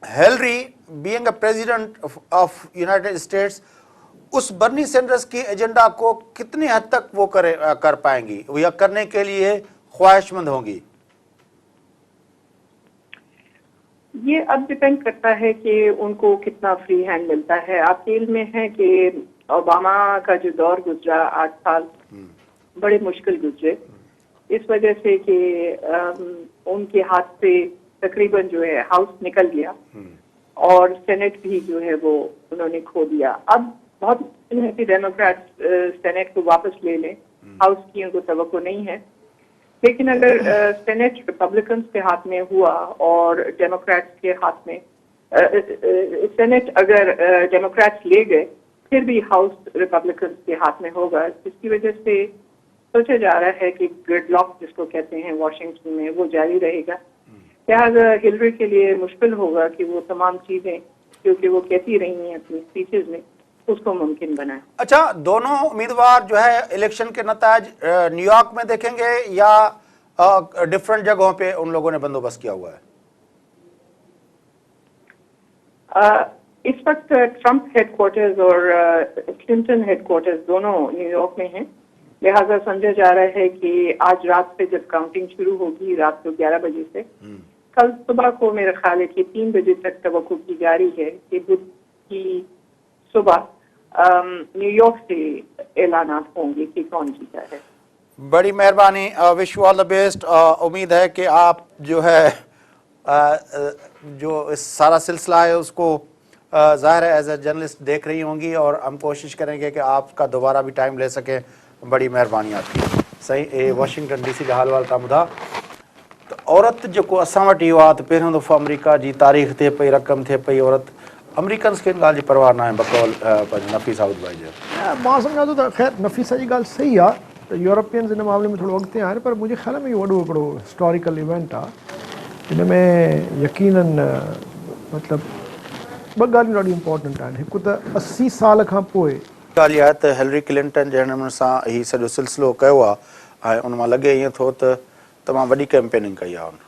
Hillary being a president of United States اس برنی سینڈرز کی ایجنڈا کو کتنی حد تک وہ کر پائیں گی یا کرنے کے لیے خواہش مند ہوں گی؟ یہ اب ڈپینڈ کرتا ہے کہ ان کو کتنا فری ہینڈ ملتا ہے. آپ کے علم میں ہے کہ ओबामा का जो दौर गुजरा 8 साल बड़े मुश्किल गुजरे, इस वजह से कि उनके हाथ से तकरीबन जो है हाउस निकल गया और सेनेट भी जो है वो उन्होंने खो दिया। अब बहुत मुश्किल है कि डेमोक्रेट सेनेट को वापस ले लें, हाउस की उनको तवक्को नहीं है। लेकिन अगर सेनेट रिपब्लिकन्स के हाथ में हुआ और डेमोक्रेट्स के हाथ में, सेनेट अगर डेमोक्रेट्स ले गए फिर भी हाउस रिपब्लिकन्स के हाथ में होगा, जिसकी वजह से सोचा जा रहा है कि ग्रिडलॉक जिसको कहते हैं वॉशिंगटन में वो जारी रहेगा। लिहाजा हिलरी के लिए मुश्किल होगा कि वो तमाम चीजें क्योंकि वो कहती रही हैं अपनी स्पीचेस में उसको मुमकिन बनाए। अच्छा, दोनों उम्मीदवार जो है इलेक्शन के नताज न्यूयॉर्क में देखेंगे या डिफरेंट जगहों पे उन लोगों ने बंदोबस्त किया हुआ है? इस वक्त ट्रंप हेडक्वार्टर्स और क्लिंटन हेडक्वार्टर्स दोनों न्यूयॉर्क में हैं। लिहाजा समझा जा रहा है कि आज रात से जब काउंटिंग शुरू होगी, रात को 11 बजे से कल सुबह को मेरा ख्याल है कि 3 बजे तक तवक्को की जा रही है कि बुध की सुबह न्यूयॉर्क से ऐलानात होंगे कि कौन जीता है। बड़ी मेहरबानी, wish U all the best. उम्मीद है कि आप जो है जो इस सारा सिलसिला है उसको ज़ाहिर है एज ए जर्नलिस्ट देख रही होंगी और हम कोशिश करेंगे कि आपका दोबारा भी टाइम ले सकें। बड़ी मेहरबानी आपकी। सही ए वाशिंगटन डीसी का हाल वाल था ॿुधा तो औरत जो असां वटि इहो आहे त पहिरियों दफ़ो अमेरिका जी तारीख़ थिए पई, रक़म थिए पई, औरत अमेरिकन्स खे इन ॻाल्हि जी परवाह न आहे बकौल पंहिंजो नफ़ीसा उदवाई जो। मां सम्झां थो त ख़ैर नफ़ीसा जी ॻाल्हि सही आहे त यूरोपियंस हिन मामले में थोरो अॻिते आहिनि, पर मुंहिंजे ख़्याल में इहो वॾो हिकिड़ो हिस्टोरिकल इवेंट आहे। हिन में यकीनन मतिलबु ॿ ॻाल्हियूं ॾाढियूं इंपॉर्टेंट आहिनि। हिकु त 80 साल खां पोइ ॻाल्हि इहा आहे त हिलरी क्लिंटन जहिड़े नमूने सां हीउ सॼो सिलसिलो कयो आहे ऐं उन मां लॻे ईअं थो त तमामु वॾी कैंपेनिंग कई आहे उन।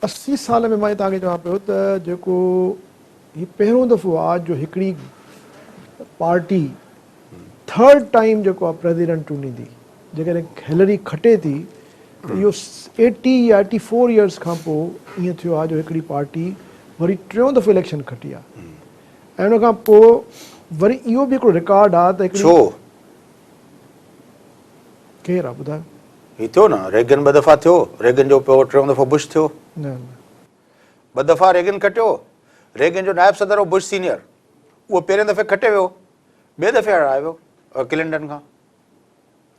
80 साल में मां तव्हांखे चवां पियो त जेको हीउ पहिरियों दफ़ो आहे जो हिकिड़ी पार्टी थर्ड टाइम जेको आहे प्रेसिडेंट चूंडींदी। जेकॾहिं हिलरी खटे थी त इहो 80 या 84 ईयर्स खां पोइ ईअं थियो आहे जो हिकिड़ी पार्टी वरी टियों दफ़ो इलेक्शन खटी आहे। ऐं उन खां पोइ वरी इहो बि हिकिड़ो रिकॉर्ड आहे त छो केरु आहे ॿुधायो? हीउ थियो न, रेगन 2 दफ़ा थियो, रेगन जो पियो, टियों दफ़ो बुश थियो, न 2 दफ़ा रेगन खटियो। रेगन जो नायब सदर हो बुश सीनियर, उहो पहिरें दफ़े खटे वियो, ॿिए दफ़े हरायो वियो क्लिंटन खां।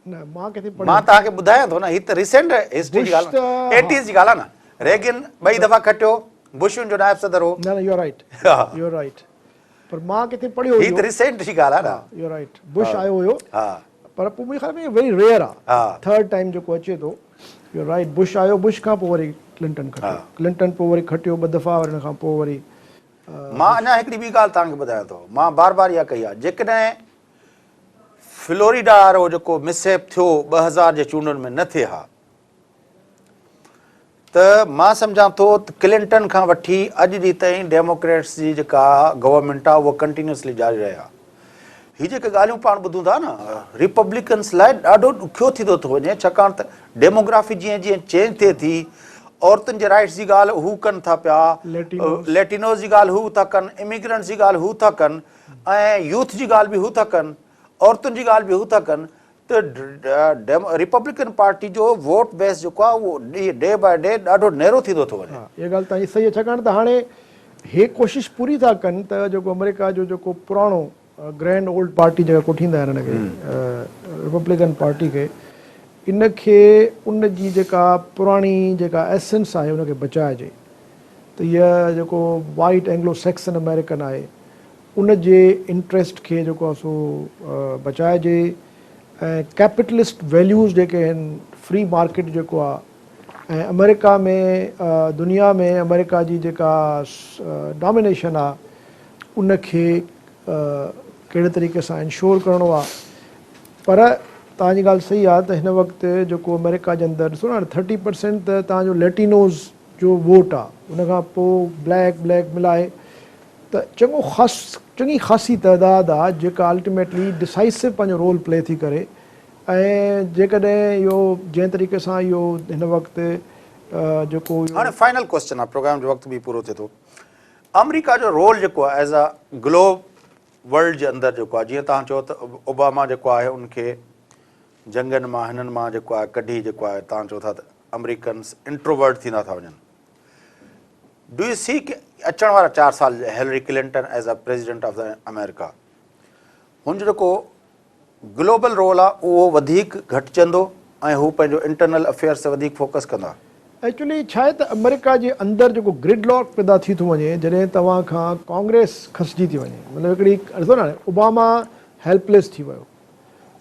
न मां किथे मां तव्हांखे ॿुधायां थो न, हीअ त रिसेंट हिस्ट्री जी ॻाल्हि आहे, 80s जी ॻाल्हि आहे न। रेगन 2 दफ़ा खटियो, बुश जो नायब सदर हो। न यू राइट, यू राइट, पर मां किथे पढ़ियो हीअ त रिसेंट जी ॻाल्हि आहे न। यू राइट, बुश आयो हुयो, हा, पर पोइ मुंहिंजे ख़्याल में वेरी रेयर आहे हा। थर्ड टाइम जेको अचे थो। यू राइट, बुश आयो, बुश खां पोइ वरी क्लिंटन खटियो, क्लिंटन पोइ वरी खटियो 2 दफ़ा, वरी हुन खां पोइ वरी मां अञा हिकिड़ी ॿी ॻाल्हि तव्हांखे ॿुधायां थो। मां बार बार इहा कई आहे, जेकॾहिं फ्लोरिडा वारो जेको मिसहेप थियो 2000 जे चूंडनि में न थिए हा त मां सम्झां थो त क्लिंटन खां वठी अॼु ॾींहुं ताईं डेमोक्रेट्स जी जेका गवर्नमेंट आहे उहा कंटिन्यूसली जारी रहे हा। हीअ जेके ॻाल्हियूं पाण ॿुधूं था न, रिपब्लिकन्स लाइ ॾाढो ॾुखियो थींदो थो वञे, छाकाणि त डेमोग्राफी जीअं जीअं चेंज थिए थी, औरतुनि जे राइट्स जी ॻाल्हि हू कनि था पिया, लेटिनोस जी ॻाल्हि हू था कनि, इमिग्रेंट्स जी ॻाल्हि हू था कनि, ऐं यूथ जी ॻाल्हि बि हू था कनि, औरतुनि जी ॻाल्हि बि हू था कनि। त रिपब्लिकन पार्टी जो वोट बेस जेको आहे उहो डे बाय डे ॾाढो नैरो थींदो थो वञे। इहा ॻाल्हि तव्हांजी सही आहे, छाकाणि त हाणे हे कोशिशि पूरी था कनि त जेको अमेरिका जो जेको पुराणो ग्रैंड ओल्ड पार्टी जेका कोठींदा आहिनि हिनखे रिपब्लिकन पार्टी खे, इनखे उन जी जेका पुराणी जेका एसेंस आहे उनखे बचाइजे। त इहा जेको वाइट एंग्लो सैक्सन अमेरिकन आहे उन जे इंट्रस्ट खे जेको आहे सो बचाइजे, ऐं कैपिटलिस्ट वैल्यूज़ जेके आहिनि, फ्री मार्केट जेको आहे, ऐं अमेरिका में दुनिया में अमेरिका जी जेका डोमिनेशन आहे उनखे कहिड़े तरीक़े सां इंश्योर करिणो आहे। पर तव्हांजी ॻाल्हि सही आहे त हिन वक़्तु जेको अमेरिका जे अंदरि ॾिसो न 30% त तव्हांजो लैटिनोज़ जो वोट आहे, उन खां पोइ ब्लैक मिलाए त चङी ख़ासी तइदादु आहे जेका अल्टीमेटली डिसाइसिव पंहिंजो रोल प्ले थी करे। ऐं जेकॾहिं इहो जंहिं तरीक़े सां इहो हिन वक़्तु जेको हाणे फाइनल क्वेश्चन आहे, प्रोग्राम जो वक़्तु बि पूरो थिए थो। अमेरिका जो रोल जेको आहे एज़ अ ग्लोब वर्ल्ड जे अंदरि जेको आहे, जीअं तव्हां चओ त ओबामा जेको आहे उनखे जंगनि मां हिननि मां जेको आहे कढी जेको आहे तव्हां चओ था त अमेरिकन्स इंट्रोवर्ट थींदा था वञनि. डू यू सी कि अचण वारा 4 साल Hillary Clinton as a president of the America, हुनजो जेको ग्लोबल रोल आहे उहो वधीक घटिजंदो ऐं हू पंहिंजो इंटरनल अफेयर्स ते वधीक फोकस कंदा? एक्चुअली छा आहे त अमेरिका जे अंदरि जेको ग्रिड लॉक पैदा थी थो वञे जॾहिं तव्हां खां कांग्रेस खसिजी थी वञे, मतिलबु हिकिड़ी ॾिसो न ओबामा हेल्पलेस थी वियो.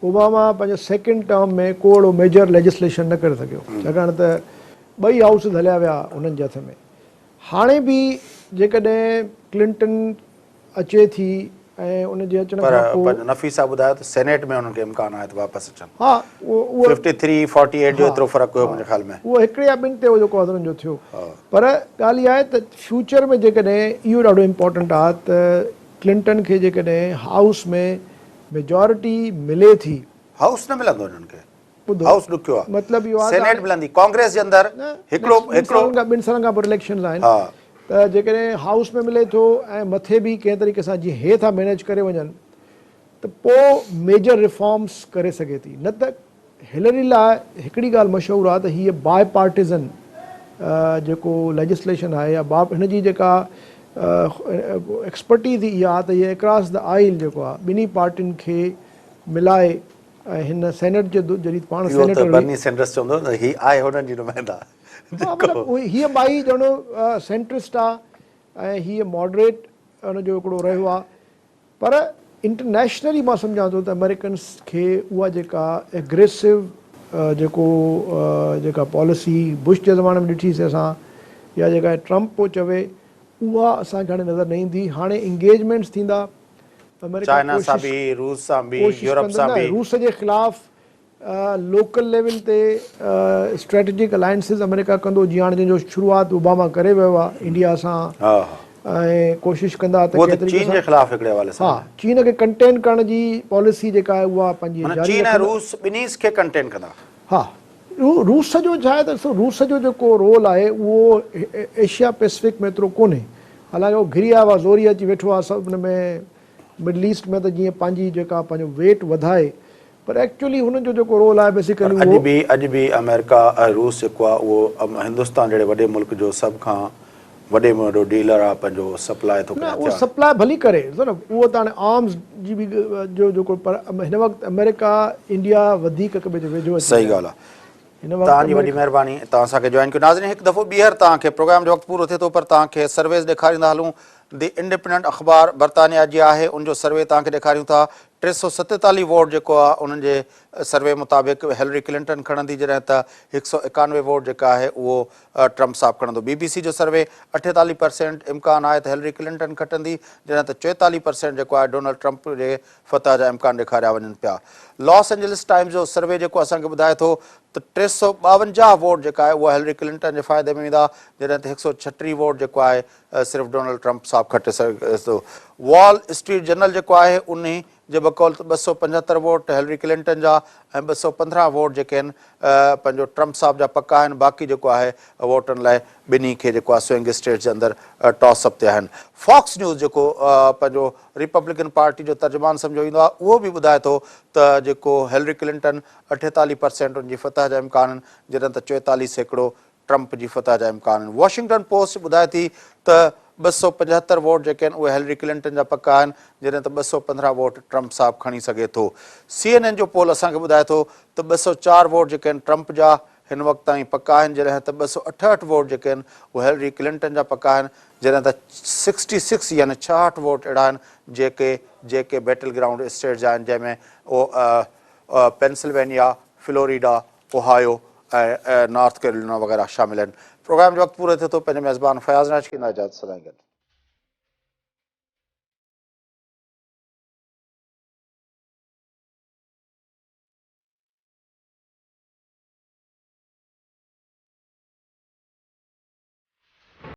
ओबामा पंहिंजे सेकेंड टर्म में को अहिड़ो मेजर लेजिस्लेशन न करे सघियो छाकाणि त 2 हाउस हलिया विया उन्हनि जे हथ में. हाणे बि जेकॾहिं क्लिंटन अचे थी ऐं उनजे अचण खां पोइ पर नफ़ीसा ॿुधायो त सेनेट में उन्हनि खे इम्कान आहे त वापसि अचनि. हा उहो 53-48 जो एतिरो फ़र्क़ु हुयो मुंहिंजे ख़्याल में. उहो हिकिड़े या ॿिनि ते जेको आहे उन्हनि जो थियो. पर ॻाल्हि इहा आहे त फ्यूचर में जेकॾहिं इहो ॾाढो इम्पोर्टेंट आहे त क्लिंटन खे जेकॾहिं हाउस में मेजॉरिटी मिले थी. हाउस न मिलंदो हिननि खे, ॿुधो हाउस ॾुखियो आहे. मतिलबु इहो आहे सेनेट मिलंदी, कांग्रेस जे अंदरि हिकिड़ो 2 सालनि खां पोइ इलेक्शन्स आहिनि. त जेकॾहिं हाउस में मिले थो ऐं मथे बि कंहिं तरीक़े सां जीअं हे था मैनेज करे वञनि त पोइ मेजर रिफॉर्म्स करे सघे थी. न त हिलरी लाइ हिकिड़ी ॻाल्हि मशहूरु आहे त हीअ बाय पार्टिज़न जेको लेजिस्लेशन आहे या हिनजी जेका एक्सपर्टीज़ इहा आहे त हीअ अक्रॉस द आइल जेको आहे ॿिन्ही पार्टियुनि खे मिलाए ऐं हिन सेनेट जे जॾहिं पाण बर्नी सैंडर्स चवंदो न ही आहे हुननि जी नुमाइंदा. हीअ ॿाई ॼणो सेंट्रिस्ट आहे ऐं हीअ मॉडरेट हुनजो हिकिड़ो रहियो आहे. पर इंटरनेशनली मां सम्झां थो त अमेरिकन्स खे उहा जेका एग्रेसिव जेका पॉलिसी बुश जे ज़माने में ॾिठीसीं असां या जेका ट्रम्प पोइ चवे उहा असांखे हाणे नज़र न ईंदी. हाणे इंगेजमेंट्स थींदा चाइना सां बि, रूस सां बि, यूरोप सां बि. रूस जे ख़िलाफ़ लोकल लेवल ते स्ट्रेटेजिक अलायंसिस अमेरिका कंदो, जीअं हाणे जंहिंजो शुरूआति ओबामा करे वियो आहे इंडिया सां. ऐं कोशिशि कंदा त चीन जे ख़िलाफ़ हिकिड़े हवाले सां. हा, चीन खे कंटेन करण जी पॉलिसी जेका आहे उहा पंहिंजी चीन ऐं रूस ॿिन्ही खे कंटेन कंदा. हा, रूस जो छा आहे त रूस जो जेको रोल आहे उहो एशिया पैसिफिक में एतिरो कोन्हे. हालांकि उहो घिरी आयो आहे, ज़ोरी अची वेठो आहे सभु हुन में मिडल ईस्ट में त जीअं पंहिंजी जेका पंहिंजो वेट वधाए. पर एक्चुअली हुनजो जेको रोल आहे बेसिकली अॼु बि अमेरिका ऐं रूस जेको आहे उहो हिंदुस्तान जहिड़े वॾे मुल्क जो सभ खां वॾे में वॾो डीलर आहे, पंहिंजो सप्लाई थो करे. उहो सप्लाई भली करे न, उहो त हाणे आर्म्स जी बि जो जेको पर हिन वक़्तु अमेरिका इंडिया वधीक हिक ॿिए जे वेझो अचे. सही ॻाल्हि आहे. तव्हांजी वॾी महिरबानी तव्हां असांखे जॉइन कयो. नाज़रीन, हिकु दफ़ो ॿीहर तव्हांखे प्रोग्राम जो वक़्तु पूरो थिए थो पर तव्हांखे सर्वेस ॾेखारींदा हलूं. द इंडिपेंडेंट अख़बार बर्तानिया जी आहे, उनजो सर्वे तव्हांखे ॾेखारियूं था. 347 वोट जेको आहे उन्हनि जे सर्वे मुताबिक़ हिलरी क्लिंटन खणंदी, जॾहिं त 191 वोट जेका आहे उहो ट्रम्प साहब खणंदो. BBC जो सर्वे 48% इम्कान आहे त हिलरी क्लिंटन खटंदी, जॾहिं त 44% जेको आहे डोनाल्ड ट्रम्प जे फतह जा इम्कान ॾेखारिया वञनि पिया. लॉस एंजलिस टाइम्स जो सर्वे जेको असांखे ॿुधाए थो त 352 वोट जेका आहे उहा हिलरी क्लिंटन जे फ़ाइदे में वेंदा, जॾहिं त 136 वोट जेको आहे सिर्फ़ु डोनाल्ड ट्रम्प साहब खटे सघे थो. वॉल स्ट्रीट जर्नल जेको आहे उन जे बकौल 275 वोट हिलरी क्लिंटन जा ऐं 215 वोट जेके आहिनि पंहिंजो ट्रम्प साहब जा पका आहिनि. बाक़ी जेको आहे वोटनि लाइ ॿिन्ही खे जेको आहे स्विंग स्टेट जे अंदरि टॉस अप ते आहिनि. फॉक्स न्यूज़ जेको पंहिंजो रिपब्लिकन पार्टी जो तर्जुमान सम्झो ईंदो आहे, उहो बि ॿुधाए थो त जेको हिलरी क्लिंटन 48% उनजी फतह जा इम्कान आहिनि, जॾहिं त 44% ट्रम्प जी फतह जा इम्कान आहिनि. वॉशिंगटन पोस्ट ॿुधाए थी त 275 वोट जेके आहिनि उहे हिलरी क्लिंटन जा पका आहिनि, जॾहिं त 215 वोट ट्रम्प साहब खणी सघे थो. CNN जो पोल असांखे ॿुधाए थो त 204 वोट जेके आहिनि ट्रम्प जा हिन वक़्त ताईं पका आहिनि, जॾहिं त 268 वोट जेके आहिनि उहे हिलरी क्लिंटन जा पका आहिनि, जॾहिं त 66 यानी 66 वोट अहिड़ा आहिनि जेके बैटल ग्राउंड स्टेट जा आहिनि, जंहिंमें उहो पेंसिल्वेनिया, फ्लोरिडा, ओहायो ऐं नॉर्थ कैरोलिना वग़ैरह शामिल आहिनि. प्रोग्राम जो वक़्तु पूरो थिए थो. पंहिंजे मेज़बान फयाज़ नाज खे इजाज़त सदाईं गॾु.